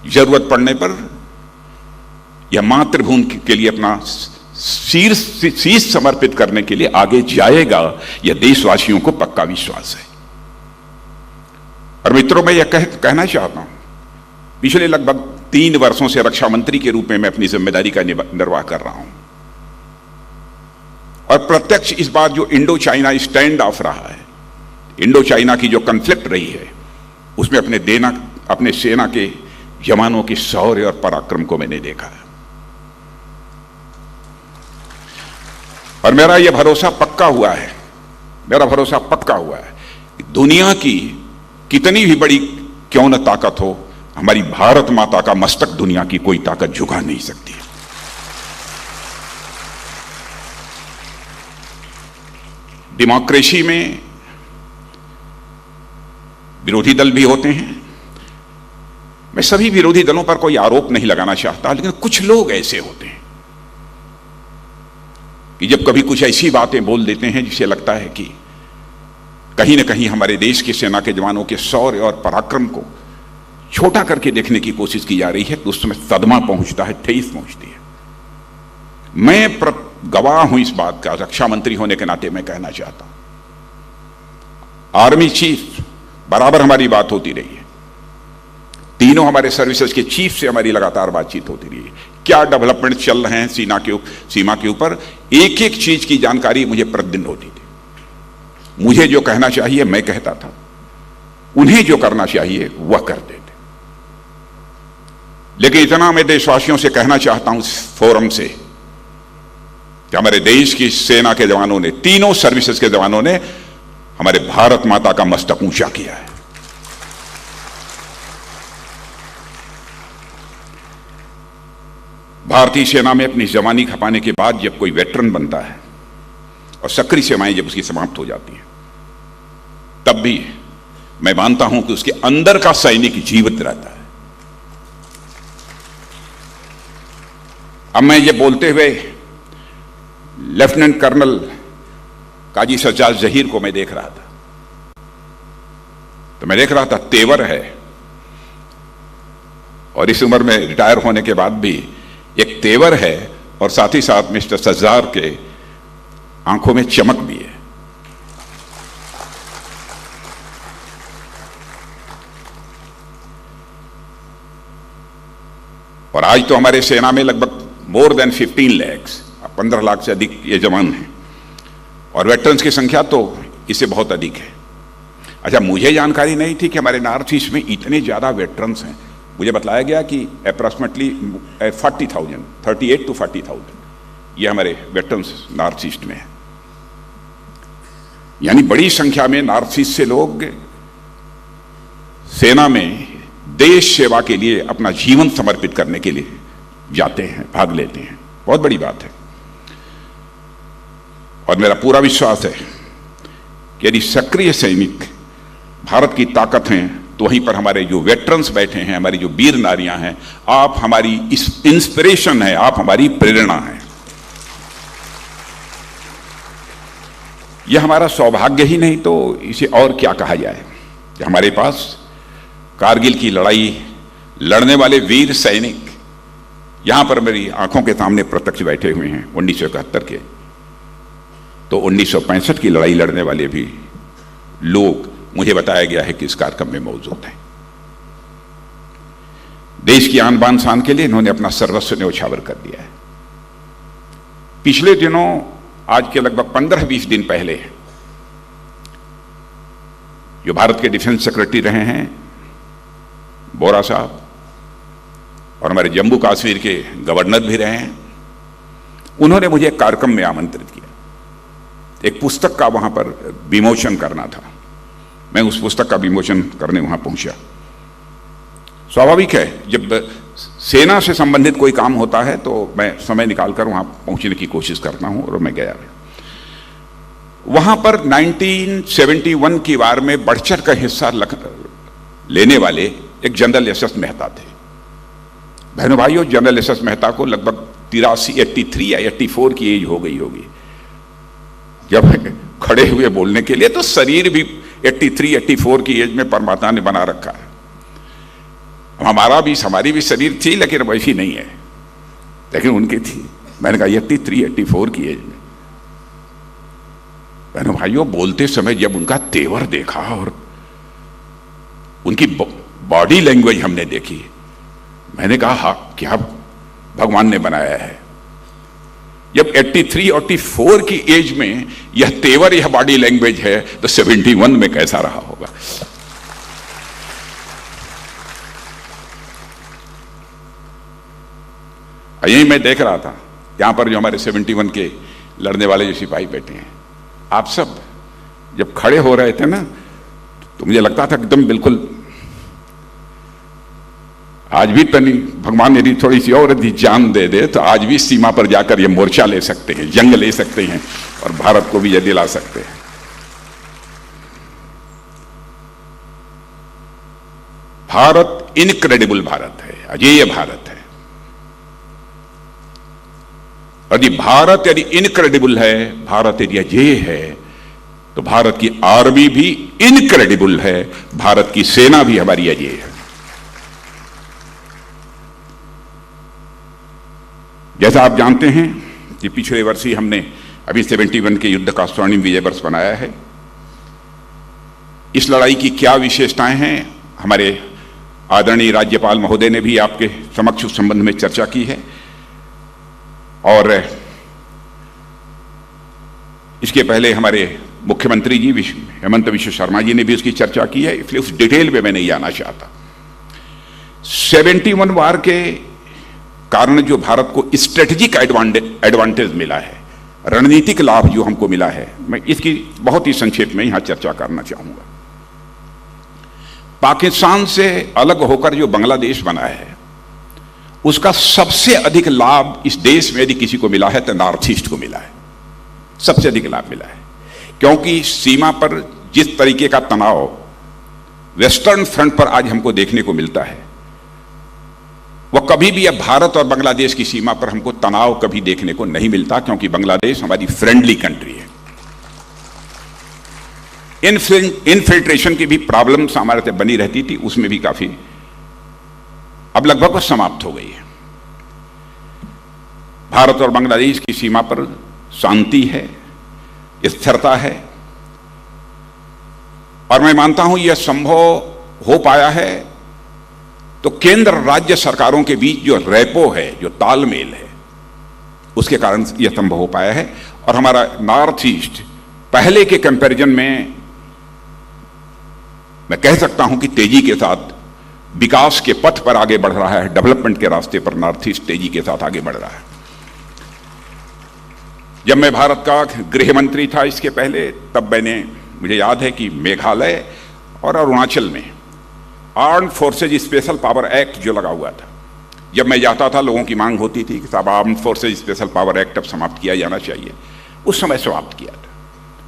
जरूरत पड़ने पर यह मातृभूमि के लिए अपना शीश समर्पित करने के लिए आगे जाएगा, यह देशवासियों को पक्का विश्वास है। और मित्रों, मैं यह कहना चाहता हूं, पिछले लगभग 3 वर्षों से रक्षा मंत्री के रूप में मैं अपनी जिम्मेदारी का निर्वाह कर रहा हूं, और प्रत्यक्ष इस बार जो इंडो चाइना स्टैंड ऑफ रहा है, इंडो चाइना की जो कॉन्फ्लिक्ट रही है, उसमें अपने सेना के जवानों के शौर्य और पराक्रम को मैंने देखा है। और मेरा यह भरोसा पक्का हुआ है, कि दुनिया की कितनी भी बड़ी क्यों न ताकत हो, हमारी भारत माता का मस्तक दुनिया की कोई ताकत झुका नहीं सकती। डेमोक्रेसी में विरोधी दल भी होते हैं। मैं सभी विरोधी दलों पर कोई आरोप नहीं लगाना चाहता, लेकिन कुछ लोग ऐसे होते हैं कि जब कभी कुछ ऐसी बातें बोल देते हैं जिसे लगता है कि कहीं ना कहीं हमारे देश की सेना के जवानों के शौर्य और पराक्रम को छोटा करके देखने की कोशिश की जा रही है, तो उस समय सदमा पहुंचता है, ठेस पहुंचती है। मैं गवाह हूं इस बात का, रक्षा मंत्री होने के नाते मैं कहना चाहता हूं। आर्मी चीफ बराबर हमारी बात होती रही है, तीनों हमारे सर्विसेज के चीफ से हमारी लगातार बातचीत होती रही है। क्या डेवलपमेंट चल रहे हैं सीमा के ऊपर, एक एक चीज की जानकारी मुझे प्रतिदिन होती थी। मुझे जो कहना चाहिए मैं कहता था, उन्हें जो करना चाहिए वह करते थे। लेकिन इतना मैं देशवासियों से कहना चाहता हूं इस फोरम से कि हमारे देश की सेना के जवानों ने, तीनों सर्विसेज के जवानों ने हमारे भारत माता का मस्तक ऊंचा किया है। भारतीय सेना में अपनी जवानी खपाने के बाद जब कोई वेटरन बनता है और सक्रिय सेवाएं जब उसकी समाप्त हो जाती हैं, तब भी मैं मानता हूं कि उसके अंदर का सैनिक जीवित रहता है। अब मैं ये बोलते हुए लेफ्टिनेंट कर्नल काजी सज्जाद जहीर को मैं देख रहा था, तो मैं देख रहा था तेवर है, और इस उम्र में रिटायर होने के बाद भी एक तेवर है, और साथ ही साथ मिस्टर सज्जाद के आंखों में चमक भी है। और आज तो हमारे सेना में लगभग मोर देन 15 लाख, 15 लाख से अधिक ये जवान हैं, और वेटरन्स की संख्या तो इससे बहुत अधिक है। अच्छा, मुझे जानकारी नहीं थी कि हमारे नॉर्थ ईस्ट में इतने ज़्यादा वेटरन्स हैं। मुझे बताया गया कि अप्रॉक्सीमेटली 40,000, 38 to 40,000 ये हमारे वेटरन्स नॉर्थ ईस्ट में हैं। यानी बड़ी संख्या में नॉर्थ ईस्ट से लोग सेना में देश सेवा के लिए अपना जीवन समर्पित करने के लिए जाते हैं, भाग लेते हैं। बहुत बड़ी बात है, और मेरा पूरा विश्वास है कि यदि सक्रिय सैनिक भारत की ताकत हैं, तो वहीं पर हमारे जो वेटरन्स बैठे हैं, हमारी जो वीर नारियां हैं, आप हमारी इंस्पिरेशन है, आप हमारी प्रेरणा है। यह हमारा सौभाग्य ही नहीं तो इसे और क्या कहा जाए कि हमारे पास कारगिल की लड़ाई लड़ने वाले वीर सैनिक यहां पर मेरी आंखों के सामने प्रत्यक्ष बैठे हुए हैं। 1971 के, तो 1965 की लड़ाई लड़ने वाले भी लोग मुझे बताया गया है कि इस कार्यक्रम में मौजूद हैं। देश की आन बान शान के लिए इन्होंने अपना सर्वस्व न्यौछावर कर दिया है। पिछले दिनों, आज के लगभग 15-20 दिन पहले, जो भारत के डिफेंस सेक्रेटरी रहे हैं बोरा साहब, और हमारे जम्मू कश्मीर के गवर्नर भी रहे हैं, उन्होंने मुझे एक कार्यक्रम में आमंत्रित किया। एक पुस्तक का वहां पर विमोचन करना था। मैं उस पुस्तक का विमोचन करने वहां पहुंचा। स्वाभाविक है, जब सेना से संबंधित कोई काम होता है तो मैं समय निकालकर वहां पहुंचने की कोशिश करता हूं, और मैं गया। वहां पर 1971 की वार में बढ़ चढ़ कर हिस्सा लेने वाले एक जनरल एस.एस. मेहता थे। बहनों भाइयों, जनरल एस.एस. मेहता को लगभग 83 या 84 की एज हो गई होगी जब खड़े हुए बोलने के लिए। तो शरीर भी 83-84 की एज में परमात्मा ने बना रखा है। हमारी भी शरीर थी, लेकिन वैसी नहीं है, लेकिन उनकी थी। मैंने कहा 83-84 की एज में। बहनों भाइयों, बोलते समय जब उनका तेवर देखा और उनकी बॉडी लैंग्वेज हमने देखी, मैंने कहा हाँ, क्या भगवान ने बनाया है। जब 83-84 की एज में यह तेवर, यह बॉडी लैंग्वेज है, तो 71 में कैसा रहा होगा। यही मैं देख रहा था, यहां पर जो हमारे 71 के लड़ने वाले जो सिपाही बैठे हैं, आप सब जब खड़े हो रहे थे ना, तो मुझे लगता था एकदम बिल्कुल आज भी तनी भगवान यदि थोड़ी सी और यदि जान दे दे तो आज भी सीमा पर जाकर ये मोर्चा ले सकते हैं, जंग ले सकते हैं और भारत को भी ये दिला सकते हैं। भारत इनक्रेडिबल भारत है, अजेय भारत है। यदि भारत यदि इनक्रेडिबल है, भारत यदि अजेय है, तो भारत की आर्मी भी इनक्रेडिबल है, भारत की सेना भी हमारी अजेय है। जैसा आप जानते हैं कि पिछले वर्ष ही हमने अभी 71 के युद्ध का स्वर्णिम विजय वर्ष बनाया है। इस लड़ाई की क्या विशेषताएं हैं, हमारे आदरणीय राज्यपाल महोदय ने भी आपके समक्ष उस संबंध में चर्चा की है, और इसके पहले हमारे मुख्यमंत्री जी हेमंत विश्व शर्मा जी ने भी उसकी चर्चा की है, इसलिए उस डिटेल में मैं नहीं आना चाहता। 71 वार के कारण जो भारत को स्ट्रेटेजिक एडवांटेज मिला है, रणनीतिक लाभ जो हमको मिला है, मैं इसकी बहुत ही संक्षेप में यहां चर्चा करना चाहूंगा। पाकिस्तान से अलग होकर जो बांग्लादेश बना है, उसका सबसे अधिक लाभ इस देश में यदि किसी को मिला है तो नॉर्थ ईस्ट को मिला है, सबसे अधिक लाभ मिला है। क्योंकि सीमा पर जिस तरीके का तनाव वेस्टर्न फ्रंट पर आज हमको देखने को मिलता है, वह कभी भी अब भारत और बांग्लादेश की सीमा पर हमको तनाव कभी देखने को नहीं मिलता, क्योंकि बांग्लादेश हमारी फ्रेंडली कंट्री है। इनफिल्ट्रेशन की भी प्रॉब्लम्स हमारे से बनी रहती थी, उसमें भी काफी अब लगभग समाप्त हो गई है। भारत और बांग्लादेश की सीमा पर शांति है, स्थिरता है, और मैं मानता हूं यह संभव हो पाया है तो केंद्र राज्य सरकारों के बीच जो रेपो है, जो तालमेल है, उसके कारण यह संभव हो पाया है। और हमारा नॉर्थ ईस्ट पहले के कंपैरिजन में मैं कह सकता हूं कि तेजी के साथ विकास के पथ पर आगे बढ़ रहा है, डेवलपमेंट के रास्ते पर नॉर्थ ईस्ट तेजी के साथ आगे बढ़ रहा है। जब मैं भारत का गृह मंत्री था इसके पहले, तब मुझे याद है कि मेघालय और अरुणाचल में armed forces special power act जो लगा हुआ था, जब मैं जाता था लोगों की मांग होती थी कि साहब armed forces special power act अब समाप्त किया जाना चाहिए, उस समय समाप्त किया था।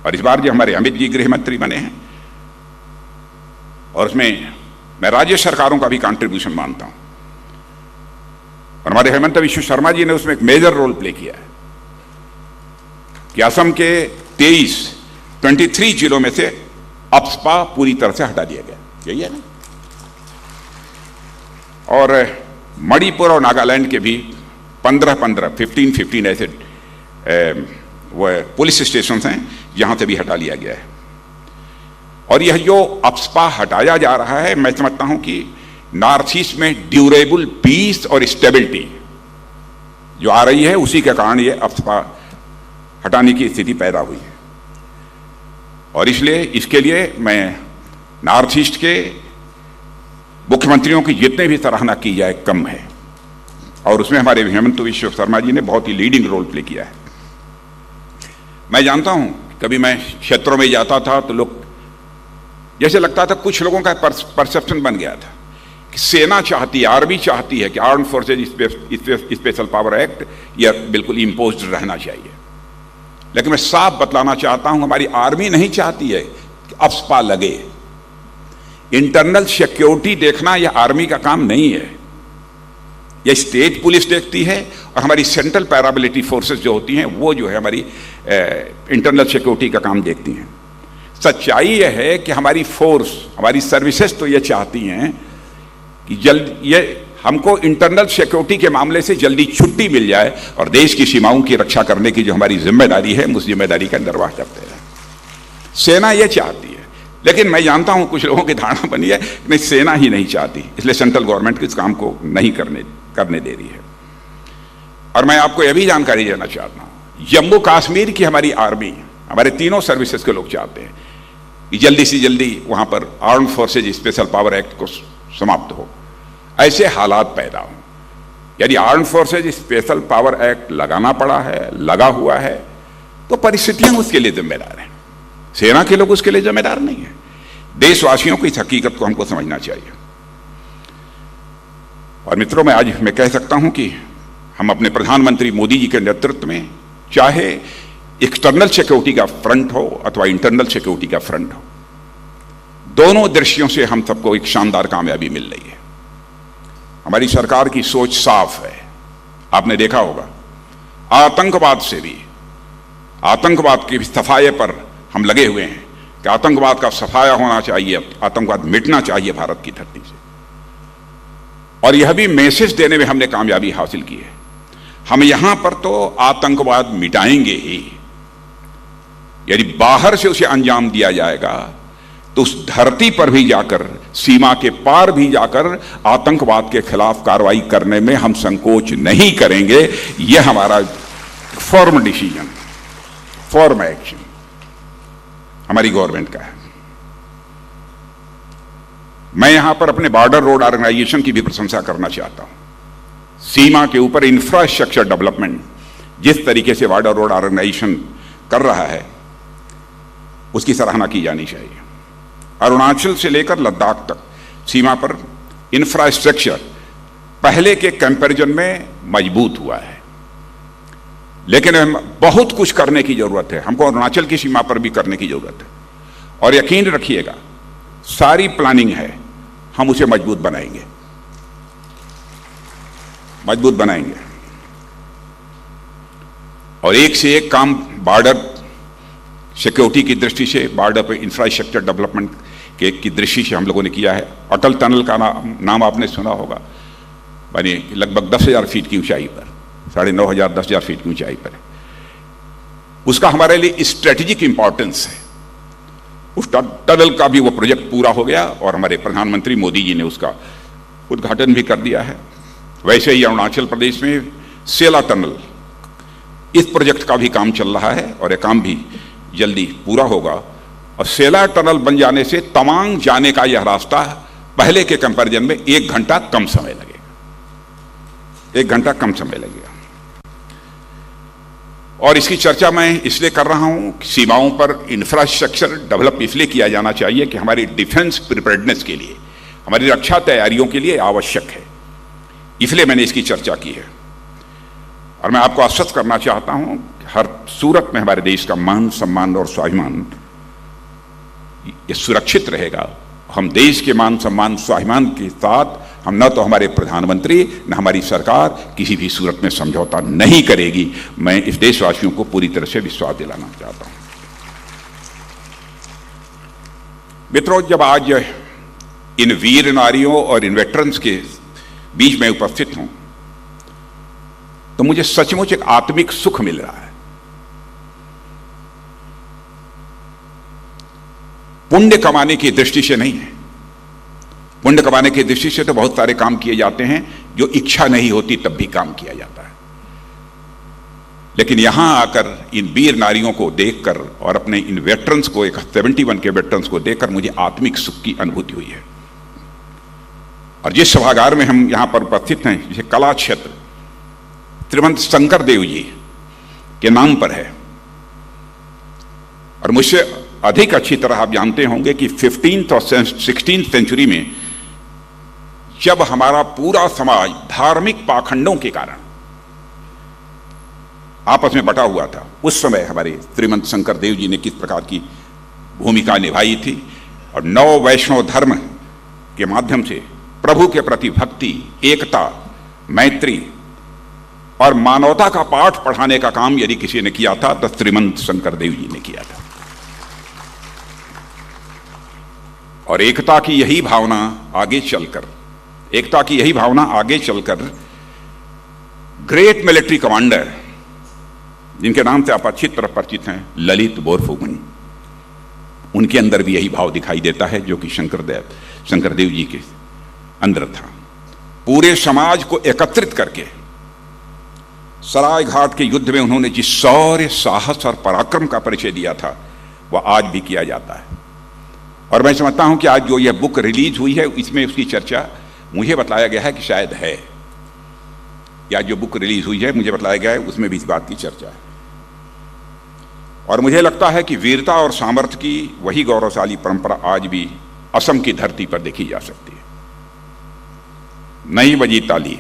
और इस बार जो हमारे अमित जी गृह मंत्री बने हैं, और उसमें मैं राज्य सरकारों का भी कंट्रीब्यूशन मानता हूं, और हमारे हेमंत विश्व शर्मा जी ने उसमें एक मेजर रोल प्ले किया है कि असम के 23 जिलों में से अप्सपा पूरी तरह से हटा दिया गया, यही है ना। और मणिपुर और नागालैंड के भी 15 ऐसे वो पुलिस स्टेशन हैं जहां से भी हटा लिया गया है। और यह जो अप्सपा हटाया जा रहा है, मैं समझता हूं कि नॉर्थ ईस्ट में ड्यूरेबल पीस और स्टेबिलिटी जो आ रही है, उसी के कारण ये अप्सपा हटाने की स्थिति पैदा हुई है। और इसलिए इसके लिए मैं नॉर्थ ईस्ट के मुख्यमंत्रियों की जितने भी सराहना की जाए कम है, और उसमें हमारे हेमंत विश्व शर्मा जी ने बहुत ही लीडिंग रोल प्ले किया है। मैं जानता हूं, कभी मैं क्षेत्रों में जाता था तो लोग जैसे लगता था, कुछ लोगों का परसेप्शन बन गया था कि सेना चाहती है, आर्मी चाहती है कि armed forces special power act यह बिल्कुल इम्पोज्ड रहना चाहिए। लेकिन मैं साफ बतलाना चाहता हूं, हमारी आर्मी नहीं चाहती है कि अप्सपा लगे। इंटरनल सिक्योरिटी देखना यह आर्मी का काम नहीं है, यह स्टेट पुलिस देखती है और हमारी सेंट्रल पैरामिलिट्री फोर्सेस जो होती हैं वो जो है हमारी इंटरनल सिक्योरिटी का काम देखती हैं। सच्चाई यह है कि हमारी फोर्स, हमारी सर्विसेज तो ये चाहती हैं कि जल्द ये हमको इंटरनल सिक्योरिटी के मामले से जल्दी छुट्टी मिल जाए और देश की सीमाओं की रक्षा करने की जो हमारी जिम्मेदारी है उस जिम्मेदारी का निर्वाह करते हैं। सेना ये चाहती है, लेकिन मैं जानता हूं कुछ लोगों की धारणा बनी है कि नहीं, सेना ही नहीं चाहती, इसलिए सेंट्रल गवर्नमेंट इस काम को नहीं करने दे रही है। और मैं आपको यह भी जानकारी देना चाहता हूं, जम्मू कश्मीर की हमारी आर्मी, हमारे तीनों सर्विसेज के लोग चाहते हैं कि जल्दी से जल्दी वहां पर armed forces special power act को समाप्त हो, ऐसे हालात पैदा हों। यदि armed forces special power act लगाना पड़ा है, लगा हुआ है, तो परिस्थितियां उसके लिए जिम्मेदार हैं, सेना के लोग उसके लिए जिम्मेदार नहीं है। देशवासियों को इस हकीकत को हमको समझना चाहिए। और मित्रों, मैं कह सकता हूं कि हम अपने प्रधानमंत्री मोदी जी के नेतृत्व में, चाहे एक्सटर्नल सिक्योरिटी का फ्रंट हो अथवा इंटरनल सिक्योरिटी का फ्रंट हो, दोनों दृष्टियों से हम सबको एक शानदार कामयाबी मिल रही है। हमारी सरकार की सोच साफ है। आपने देखा होगा, आतंकवाद से भी, आतंकवाद के सफाये पर हम लगे हुए हैं कि आतंकवाद का सफाया होना चाहिए, आतंकवाद मिटना चाहिए भारत की धरती से। और यह भी मैसेज देने में हमने कामयाबी हासिल की है। हम यहां पर तो आतंकवाद मिटाएंगे ही, यदि बाहर से उसे अंजाम दिया जाएगा तो उस धरती पर भी जाकर, सीमा के पार भी जाकर आतंकवाद के खिलाफ कार्रवाई करने में हम संकोच नहीं करेंगे। यह हमारा फॉर्म डिसीजन, फॉर्म एक्शन हमारी गवर्नमेंट का है। मैं यहां पर अपने बॉर्डर रोड ऑर्गेनाइजेशन की भी प्रशंसा करना चाहता हूं। सीमा के ऊपर इंफ्रास्ट्रक्चर डेवलपमेंट जिस तरीके से बॉर्डर रोड ऑर्गेनाइजेशन कर रहा है, उसकी सराहना की जानी चाहिए। अरुणाचल से लेकर लद्दाख तक सीमा पर इंफ्रास्ट्रक्चर पहले के कंपैरिजन में मजबूत हुआ है, लेकिन बहुत कुछ करने की जरूरत है। हमको अरुणाचल की सीमा पर भी करने की जरूरत है। और यकीन रखिएगा, सारी प्लानिंग है, हम उसे मजबूत बनाएंगे, मजबूत बनाएंगे। और एक से एक काम बॉर्डर सिक्योरिटी की दृष्टि से, बॉर्डर पर इंफ्रास्ट्रक्चर डेवलपमेंट की दृष्टि से हम लोगों ने किया है। अटल टनल का नाम आपने सुना होगा, यानी लगभग 10,000 फीट की ऊंचाई पर, 9,500 10,000 फीट की ऊंचाई पर है। उसका हमारे लिए स्ट्रेटेजिक इंपॉर्टेंस है। उस टनल का भी वो प्रोजेक्ट पूरा हो गया और हमारे प्रधानमंत्री मोदी जी ने उसका उद्घाटन भी कर दिया है। वैसे ही अरुणाचल प्रदेश में सेला टनल, इस प्रोजेक्ट का भी काम चल रहा है और यह काम भी जल्दी पूरा होगा। और सेला टनल बन जाने से तवांग जाने का यह रास्ता पहले के कंपैरिजन में 1 घंटा कम समय लगेगा, 1 घंटा कम समय लगेगा। और इसकी चर्चा मैं इसलिए कर रहा हूं कि सीमाओं पर इंफ्रास्ट्रक्चर डेवलप इसलिए किया जाना चाहिए कि हमारी डिफेंस प्रिपेयर्डनेस के लिए, हमारी रक्षा तैयारियों के लिए आवश्यक है, इसलिए मैंने इसकी चर्चा की है। और मैं आपको आश्वस्त करना चाहता हूं कि हर सूरत में हमारे देश का मान, सम्मान और स्वाभिमान ये सुरक्षित रहेगा। हम देश के मान, सम्मान, स्वाभिमान के साथ हम न तो हमारे प्रधानमंत्री न हमारी सरकार किसी भी सूरत में समझौता नहीं करेगी। मैं इस देशवासियों को पूरी तरह से विश्वास दिलाना चाहता हूं। मित्रों, जब आज इन वीर नारियों और इन वेटरन्स के बीच में उपस्थित हूं तो मुझे सचमुच एक आत्मिक सुख मिल रहा है। पुण्य कमाने की दृष्टि से नहीं है। पुण्य कमाने की दृष्टि से तो बहुत सारे काम किए जाते हैं, जो इच्छा नहीं होती तब भी काम किया जाता है। लेकिन यहां आकर इन वीर नारियों को देखकर और अपने इन वेटरन्स को, एक 71 के वेटरन्स को देखकर मुझे आत्मिक सुख की अनुभूति हुई है। और जिस सभागार में हम यहां पर उपस्थित हैं, जैसे कला क्षेत्र श्रीमंत शंकर देव जी के नाम पर है। और मुझसे अधिक अच्छी तरह आप जानते होंगे कि 15th और 16th सेंचुरी में जब हमारा पूरा समाज धार्मिक पाखंडों के कारण आपस में बटा हुआ था, उस समय हमारे श्रीमंत शंकर देव जी ने किस प्रकार की भूमिका निभाई थी और 9 वैष्णव धर्म के माध्यम से प्रभु के प्रति भक्ति, एकता, मैत्री और मानवता का पाठ पढ़ाने का काम यदि किसी ने किया था तो श्रीमंत शंकरदेव जी ने किया था। और एकता की यही भावना आगे चलकर ग्रेट मिलिट्री कमांडर, जिनके नाम से आप अच्छी तरह परिचित हैं, ललित बोरफुकन, उनके अंदर भी यही भाव दिखाई देता है जो कि शंकरदेव जी के अंदर था। पूरे समाज को एकत्रित करके सरायघाट के युद्ध में उन्होंने जिस शौर्य, साहस और पराक्रम का परिचय दिया था वह आज भी किया जाता है। और मैं समझता हूं कि आज जो यह बुक रिलीज हुई है इसमें उसकी चर्चा मुझे बताया गया है कि शायद है, या जो बुक रिलीज हुई है मुझे बताया गया है उसमें भी इस बात की चर्चा है। और मुझे लगता है कि वीरता और सामर्थ्य की वही गौरवशाली परंपरा आज भी असम की धरती पर देखी जा सकती है। नहीं बजी ताली,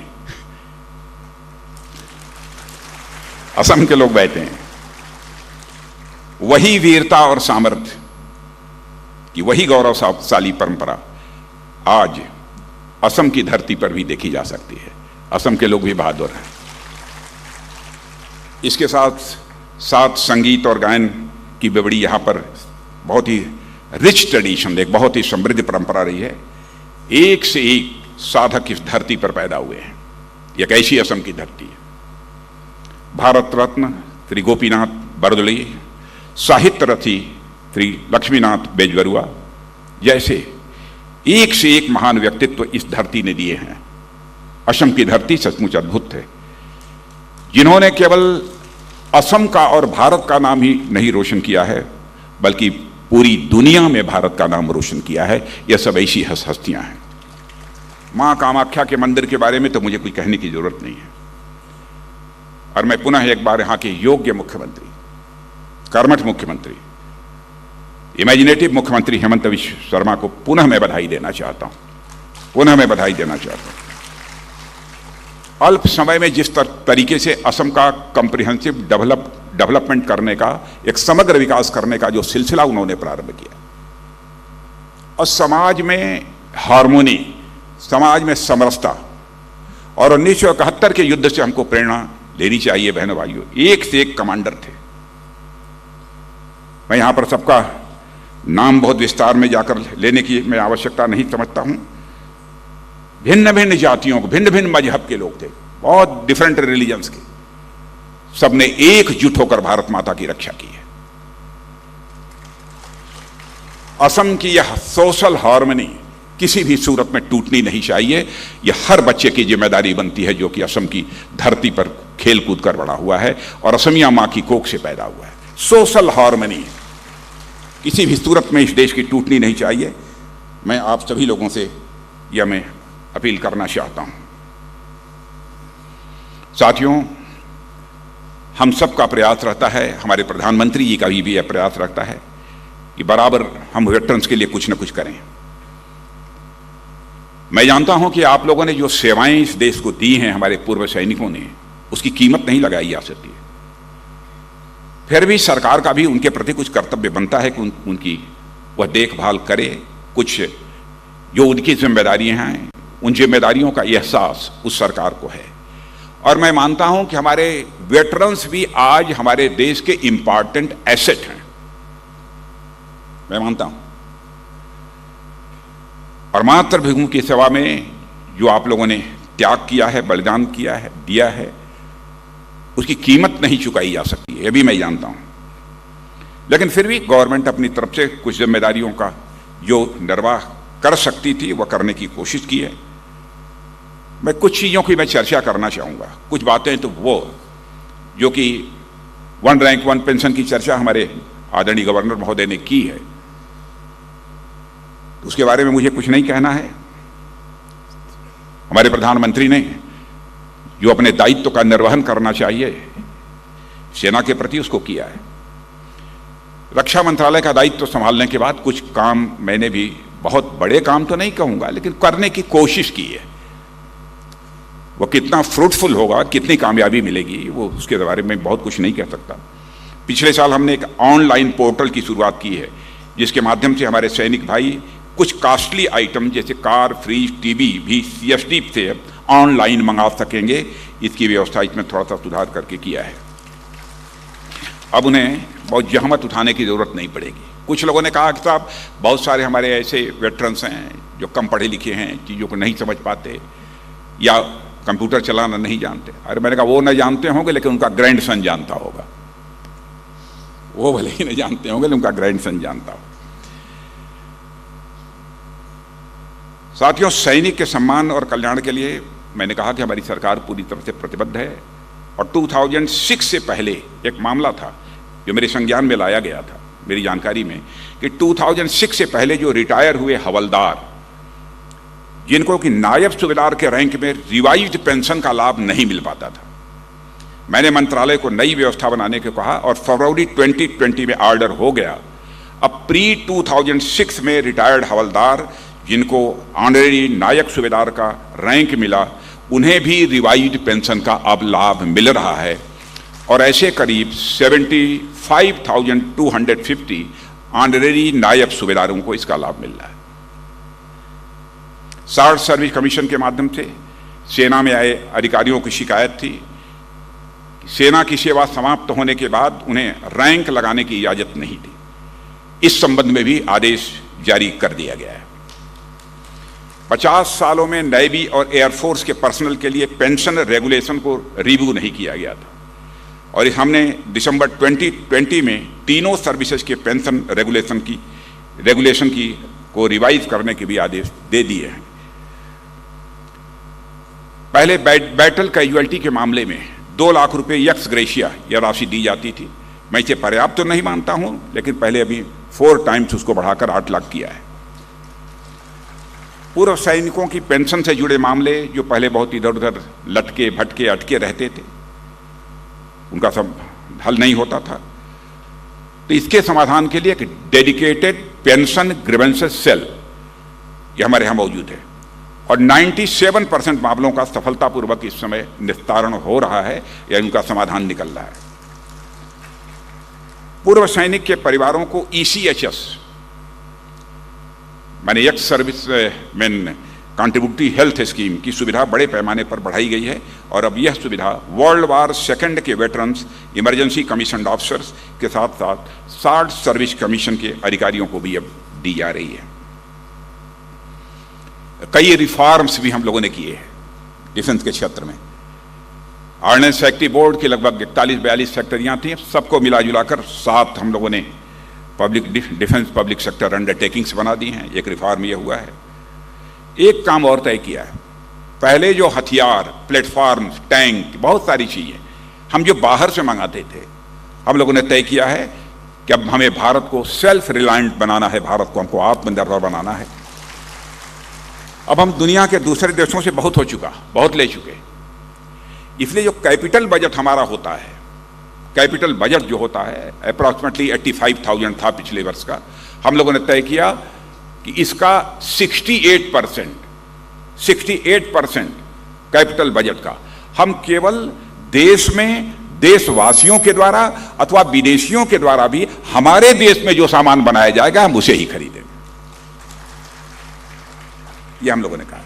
असम के लोग बैठे हैं, वही वीरता और सामर्थ्य की वही गौरवशाली परंपरा आज असम की धरती पर भी देखी जा सकती है। असम के लोग भी बहादुर हैं। इसके साथ साथ संगीत और गायन की बेबड़ी यहाँ पर बहुत ही रिच ट्रेडिशन, एक बहुत ही समृद्ध परंपरा रही है। एक से एक साधक इस धरती पर पैदा हुए हैं। एक ऐसी असम की धरती है। भारत रत्न श्री गोपीनाथ बरदोली, साहित्य रथी श्री लक्ष्मीनाथ बेजबरुआ जैसे एक से एक महान व्यक्तित्व इस धरती ने दिए हैं। असम की धरती सचमुच अद्भुत है, जिन्होंने केवल असम का और भारत का नाम ही नहीं रोशन किया है बल्कि पूरी दुनिया में भारत का नाम रोशन किया है। यह सब ऐसी हस्तियां हैं। मां कामाख्या के मंदिर के बारे में तो मुझे कुछ कहने की जरूरत नहीं है। और मैं पुनः एक बार यहाँ के योग्य मुख्यमंत्री, कर्मठ मुख्यमंत्री, इमेजिनेटिव मुख्यमंत्री हेमंत बिश्व शर्मा को पुनः मैं बधाई देना चाहता हूं। अल्प समय में जिस तरीके से असम का कॉम्प्रिहेंसिव डेवलपमेंट करने का, एक समग्र विकास करने का जो सिलसिला उन्होंने प्रारंभ किया, और समाज में हार्मोनी, समाज में समरसता, और 1971 के युद्ध से हमको प्रेरणा लेनी चाहिए। बहनों भाइयों, एक से एक कमांडर थे। मैं यहां पर सबका नाम बहुत विस्तार में जाकर लेने की मैं आवश्यकता नहीं समझता हूं। भिन्न भिन्न जातियों को, भिन्न भिन्न मजहब के लोग थे, बहुत डिफरेंट रिलीजन्स के, सबने एकजुट होकर भारत माता की रक्षा की है। असम की यह सोशल हार्मनी किसी भी सूरत में टूटनी नहीं चाहिए। यह हर बच्चे की जिम्मेदारी बनती है जो कि असम की धरती पर खेल कूद कर बड़ा हुआ है और असमिया मां की कोख से पैदा हुआ है। सोशल हार्मनी किसी भी सूरत में इस देश की टूटनी नहीं चाहिए। मैं आप सभी लोगों से यह मैं अपील करना चाहता हूं। साथियों, हम सबका प्रयास रहता है, हमारे प्रधानमंत्री जी का भी यह प्रयास रहता है कि बराबर हम वेटरन्स के लिए कुछ न कुछ करें। मैं जानता हूं कि आप लोगों ने जो सेवाएं इस देश को दी हैं, हमारे पूर्व सैनिकों ने, उसकी कीमत नहीं लगाई जा सकती। फिर भी सरकार का भी उनके प्रति कुछ कर्तव्य बनता है कि उनकी वह देखभाल करे। कुछ जो उनकी जिम्मेदारियां हैं, उन जिम्मेदारियों का एहसास उस सरकार को है। और मैं मानता हूं कि हमारे वेटरन्स भी आज हमारे देश के इंपॉर्टेंट एसेट हैं, मैं मानता हूं। और मातृभूमि की सेवा में जो आप लोगों ने त्याग किया है, बलिदान किया है, दिया है, उसकी कीमत नहीं चुकाई जा सकती है, यह भी मैं जानता हूं। लेकिन फिर भी गवर्नमेंट अपनी तरफ से कुछ जिम्मेदारियों का जो निर्वाह कर सकती थी वह करने की कोशिश की है। मैं कुछ चीज़ों की मैं चर्चा करना चाहूँगा। कुछ बातें तो वो जो कि 1 रैंक 1 पेंशन की चर्चा हमारे आदरणीय गवर्नर महोदय ने की है, उसके बारे में मुझे कुछ नहीं कहना है। हमारे प्रधानमंत्री ने जो अपने दायित्व का निर्वहन करना चाहिए सेना के प्रति, उसको किया है। रक्षा मंत्रालय का दायित्व संभालने के बाद कुछ काम मैंने भी, बहुत बड़े काम तो नहीं कहूंगा, लेकिन करने की कोशिश की है। वो कितना फ्रूटफुल होगा, कितनी कामयाबी मिलेगी, वो उसके बारे में बहुत कुछ नहीं कह सकता। पिछले साल हमने एक ऑनलाइन पोर्टल की शुरुआत की है जिसके माध्यम से हमारे सैनिक भाई कुछ कॉस्टली आइटम जैसे कार, फ्रिज, टीवी भी CSD से ऑनलाइन मंगा सकेंगे। इसकी व्यवस्था इसमें थोड़ा सा सुधार करके किया है। अब उन्हें बहुत जहमत उठाने की ज़रूरत नहीं पड़ेगी। कुछ लोगों ने कहा कि साहब बहुत सारे हमारे ऐसे वेटरन्स हैं जो कम पढ़े लिखे हैं, चीज़ों को नहीं समझ पाते या कंप्यूटर चलाना नहीं जानते। अरे मैंने कहा वो न जानते होंगे लेकिन उनका ग्रैंडसन जानता होगा। वो भले ही नहीं जानते होंगे लेकिन उनका ग्रैंडसन जानता होगा। साथियों, सैनिक के सम्मान और कल्याण के लिए मैंने कहा कि हमारी सरकार पूरी तरह से प्रतिबद्ध है। और 2006 से पहले एक मामला था जो मेरे संज्ञान में लाया गया था, मेरी जानकारी में, कि 2006 से पहले जो रिटायर हुए हवलदार, जिनको कि नायब सूबेदार के रैंक में रिवाइज्ड पेंशन का लाभ नहीं मिल पाता था, मैंने मंत्रालय को नई व्यवस्था बनाने को कहा और फरवरी 2020 में ऑर्डर हो गया। अब प्री 2006 में रिटायर्ड हवलदार जिनको ऑनरेरी नायक सूबेदार का रैंक मिला, उन्हें भी रिवाइज्ड पेंशन का अब लाभ मिल रहा है। और ऐसे करीब 75,250 ऑनरेरी नायब सूबेदारों को इसका लाभ मिल रहा है। सार्ड सर्विस कमीशन के माध्यम से सेना में आए अधिकारियों की शिकायत थी कि सेना की सेवा समाप्त होने के बाद उन्हें रैंक लगाने की इजाजत नहीं थी। इस संबंध में भी आदेश जारी कर दिया गया है। 50 सालों में नेवी और एयरफोर्स के पर्सनल के लिए पेंशन रेगुलेशन को रिव्यू नहीं किया गया था और हमने दिसंबर 2020 में तीनों सर्विसेज के पेंशन रेगुलेशन की को रिवाइज करने के भी आदेश दे दिए हैं। पहले बैटल कैजुअलिटी के मामले में 2 लाख रुपए एक्स ग्रेशिया यह राशि दी जाती थी। मैं इसे पर्याप्त तो नहीं मानता हूं, लेकिन पहले अभी 4 टाइम्स उसको बढ़ाकर 8 लाख किया है। पूर्व सैनिकों की पेंशन से जुड़े मामले जो पहले बहुत इधर उधर लटके भटके अटके रहते थे, उनका सब हल नहीं होता था, तो इसके समाधान के लिए एक डेडिकेटेड पेंशन ग्रीवेंसेस सेल ये हमारे यहाँ मौजूद है और 97% मामलों का सफलतापूर्वक इस समय निस्तारण हो रहा है या उनका समाधान निकल रहा है। पूर्व सैनिक के परिवारों को ECHS माने ex service man contributory health scheme की सुविधा बड़े पैमाने पर बढ़ाई गई है और अब यह सुविधा वर्ल्ड वार सेकंड के वेटरन्स, इमरजेंसी कमीशन ऑफिसर्स के साथ साथ सार्ड सर्विस कमीशन के अधिकारियों को भी अब दी जा रही है। कई रिफॉर्म्स भी हम लोगों ने किए हैं डिफेंस के क्षेत्र में। ऑर्डिनेंस फैक्ट्री बोर्ड की लगभग 41-42 फैक्ट्रियां थी, सबको मिला जुलाकर 7 हम लोगों ने डिफेंस पब्लिक सेक्टर अंडरटेकिंग्स बना दी हैं। एक रिफॉर्म यह हुआ है। एक काम और तय किया है। पहले जो हथियार, प्लेटफॉर्म, टैंक, बहुत सारी चीजें हम जो बाहर से मंगाते थे, हम लोगों ने तय किया है कि अब हमें भारत को सेल्फ रिलायंट बनाना है, भारत को हमको आत्मनिर्भर बनाना है। अब हम दुनिया के दूसरे देशों से बहुत हो चुका, बहुत ले चुके, इसलिए जो कैपिटल बजट हमारा होता है, कैपिटल बजट जो होता है अप्रॉक्सीमेटली 85,000 था पिछले वर्ष का, हम लोगों ने तय किया कि इसका 68% कैपिटल बजट का हम केवल देश में देशवासियों के द्वारा अथवा विदेशियों के द्वारा भी हमारे देश में जो सामान बनाया जाएगा हम उसे ही खरीदेंगे। यह हम लोगों ने कहा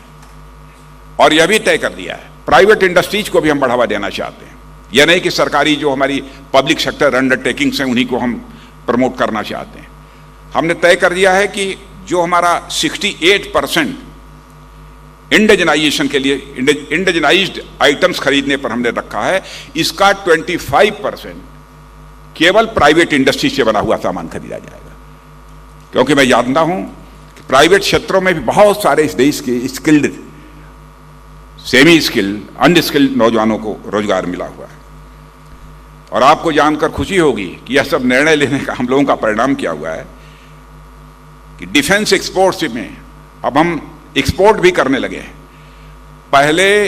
और यह भी तय कर दिया है प्राइवेट इंडस्ट्रीज को भी हम बढ़ावा देना चाहते हैं। यह नहीं कि सरकारी जो हमारी पब्लिक सेक्टर अंडरटेकिंग्स हैं उन्हीं को हम प्रमोट करना चाहते हैं। हमने तय कर दिया है कि जो हमारा 68% इंडिजनाइजेशन के लिए इंडिजनाइज्ड आइटम्स खरीदने पर हमने रखा है, इसका 25% केवल प्राइवेट इंडस्ट्री से बना हुआ सामान खरीदा जाएगा। क्योंकि मैं जानता हूं कि प्राइवेट क्षेत्रों में भी बहुत सारे इस देश के स्किल्ड, सेमी स्किल्ड, अनस्किल्ड नौजवानों को रोजगार मिला हुआ है। और आपको जानकर खुशी होगी कि यह सब निर्णय लेने का हम लोगों का परिणाम क्या हुआ है कि डिफेंस एक्सपोर्ट्स में अब हम एक्सपोर्ट भी करने लगे हैं। पहले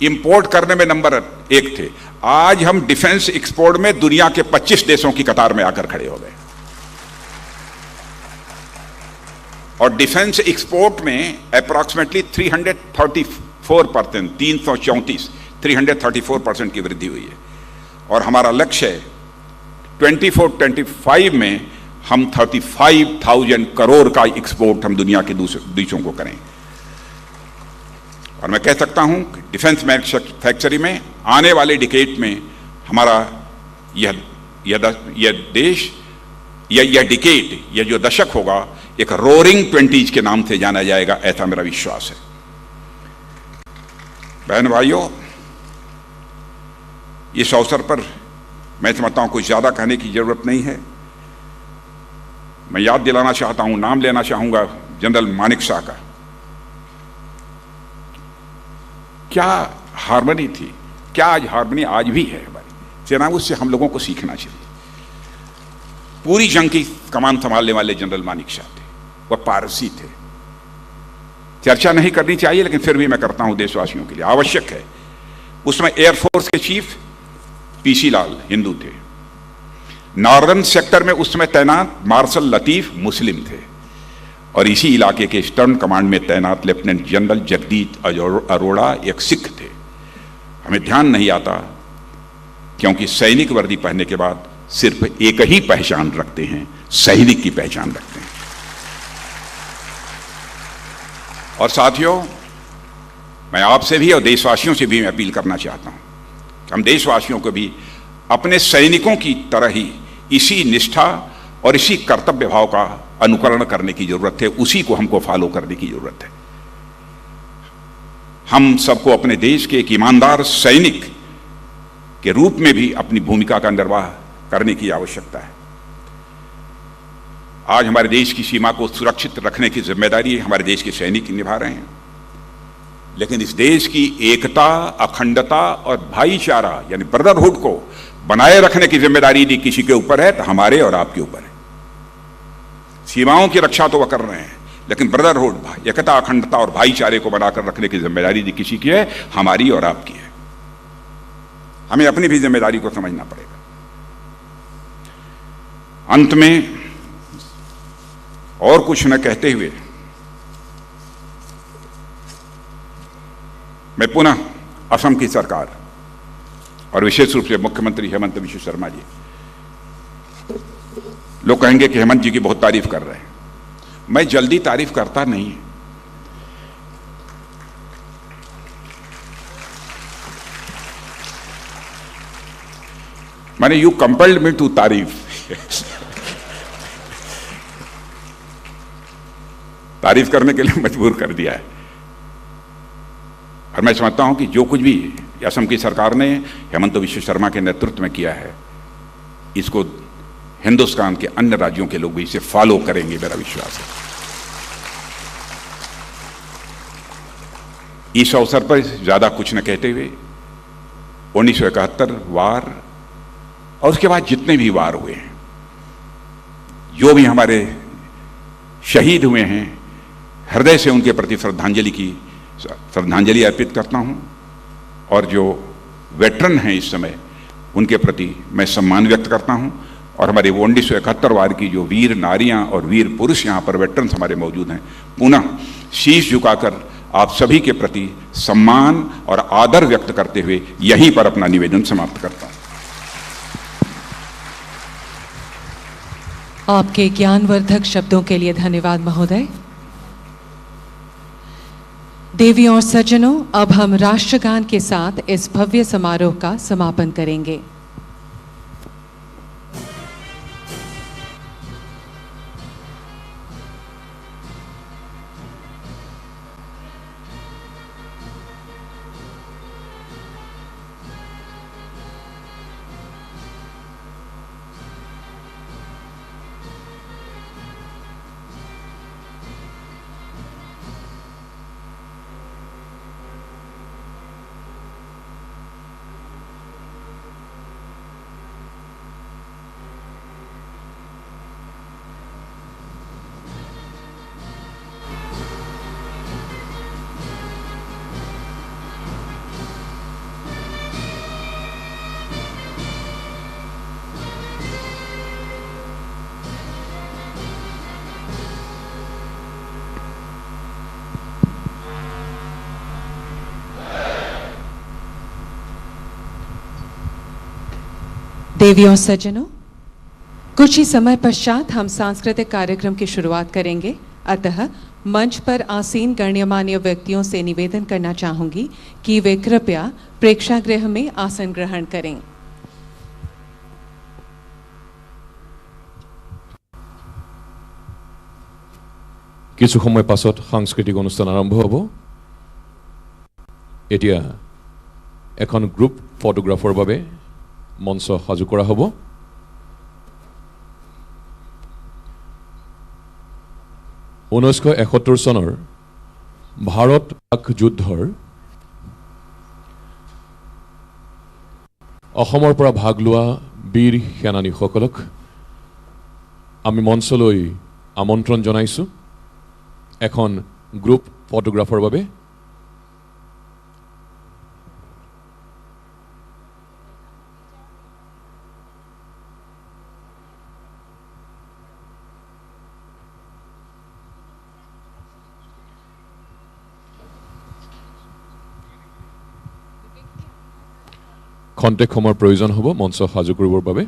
इंपोर्ट करने में नंबर 1 थे, आज हम डिफेंस एक्सपोर्ट में दुनिया के 25 देशों की कतार में आकर खड़े हो गए। और डिफेंस एक्सपोर्ट में अप्रॉक्सीमेटली 334% की वृद्धि हुई है। और हमारा लक्ष्य है 24-25 में हम 35,000 करोड़ का एक्सपोर्ट हम दुनिया के देशों को करें। और मैं कह सकता हूं कि डिफेंस मैन्युफैक्चरिंग में आने वाले डिकेड में हमारा यह देश यह डिकेड, यह जो दशक होगा, एक रोरिंग 20s के नाम से जाना जाएगा, ऐसा मेरा विश्वास है। बहन भाइयों, इस अवसर पर मैं समझता हूं कुछ ज्यादा कहने की जरूरत नहीं है। मैं याद दिलाना चाहता हूं, नाम लेना चाहूंगा जनरल मानेकशॉ का। क्या हार्मनी थी, क्या आज हार्मनी आज भी है हमारी सेना, उससे हम लोगों को सीखना चाहिए। पूरी जंग की कमान संभालने वाले जनरल मानेकशॉ थे, वह पारसी थे। चर्चा नहीं करनी चाहिए लेकिन फिर भी मैं करता हूं, देशवासियों के लिए आवश्यक है। उसमें एयरफोर्स के चीफ पीसी लाल हिंदू थे। नॉर्दर्न सेक्टर में उस समय तैनात मार्शल लतीफ मुस्लिम थे, और इसी इलाके के ईस्टर्न कमांड में तैनात लेफ्टिनेंट जनरल जगदीश अरोड़ा एक सिख थे। हमें ध्यान नहीं आता क्योंकि सैनिक वर्दी पहनने के बाद सिर्फ एक ही पहचान रखते हैं, सैनिक की पहचान रखते हैं। और साथियों, मैं आपसे भी और देशवासियों से भी मैं अपील करना चाहता हूं कि हम देशवासियों को भी अपने सैनिकों की तरह ही इसी निष्ठा और इसी कर्तव्य भाव का अनुकरण करने की जरूरत है, उसी को हमको फॉलो करने की जरूरत है। हम सबको अपने देश के एक ईमानदार सैनिक के रूप में भी अपनी भूमिका का निर्वाह करने की आवश्यकता है। आज हमारे देश की सीमा को सुरक्षित रखने की जिम्मेदारी हमारे देश के सैनिक निभा रहे हैं, लेकिन इस देश की एकता, अखंडता और भाईचारा यानी ब्रदरहुड को बनाए रखने की जिम्मेदारी यदि किसी के ऊपर है तो हमारे और आपके ऊपर है। सीमाओं की रक्षा तो वह कर रहे हैं, लेकिन ब्रदरहुड, एकता, अखंडता और भाईचारे को बनाकर रखने की जिम्मेदारी यदि किसी की है, हमारी और आपकी है। हमें अपनी भी जिम्मेदारी को समझना पड़ेगा। अंत में और कुछ न कहते हुए मैं पुनः असम की सरकार और विशेष रूप से मुख्यमंत्री हेमंत बिश्व शर्मा जी, लोग कहेंगे कि हेमंत जी की बहुत तारीफ कर रहे हैं। मैं जल्दी तारीफ करता नहीं। मैंने यू कंपेल्ड मी टू तारीफ तारीफ करने के लिए मजबूर कर दिया है। और मैं समझता हूं कि जो कुछ भी असम की सरकार ने हेमंत बिश्व शर्मा के नेतृत्व में किया है, इसको हिंदुस्तान के अन्य राज्यों के लोग भी इसे फॉलो करेंगे, मेरा विश्वास है। इस अवसर पर ज्यादा कुछ न कहते हुए 1971 वार और उसके बाद जितने भी वार हुए हैं, जो भी हमारे शहीद हुए हैं, हृदय से उनके प्रति श्रद्धांजलि अर्पित करता हूं। और जो वेटरन हैं इस समय, उनके प्रति मैं सम्मान व्यक्त करता हूं। और हमारे 1971 वार की जो वीर नारियां और वीर पुरुष यहां पर वेटरन्स हमारे मौजूद हैं, पुनः शीश झुकाकर आप सभी के प्रति सम्मान और आदर व्यक्त करते हुए यहीं पर अपना निवेदन समाप्त करता हूं। आपके ज्ञानवर्धक शब्दों के लिए धन्यवाद महोदय। देवियों और सज्जनों, अब हम राष्ट्रगान के साथ इस भव्य समारोह का समापन करेंगे। देवियों सज्जनों, कुछ ही समय पश्चात हम सांस्कृतिक कार्यक्रम की शुरुआत करेंगे, अतः मंच पर आसीन गण्यमान्य व्यक्तियों से निवेदन करना चाहूंगी कि वे कृपया प्रेक्षागृह में आसन ग्रहण करें। কিছু সময় পাছত সাংস্কৃতিক অনুষ্ঠান আৰম্ভ হ'ব। এতিয়া এখন গ্ৰুপ ফটোগ্ৰাফৰ বাবে মঞ্চ সাজু কৰা হ'ব। ঊনৈছশ ৭১ চনৰ ভাৰত পাক যুদ্ধৰ অসমৰ পৰা ভাগ লোৱা বীৰ সেনানীসকলক আমি মঞ্চলৈ আমন্ত্ৰণ জনাইছোঁ এখন গ্ৰুপ ফটোগ্ৰাফৰ বাবে। খন্তেক সময়ৰ প্ৰয়োজন হ'ব মঞ্চ সাজু কৰিবৰ বাবে।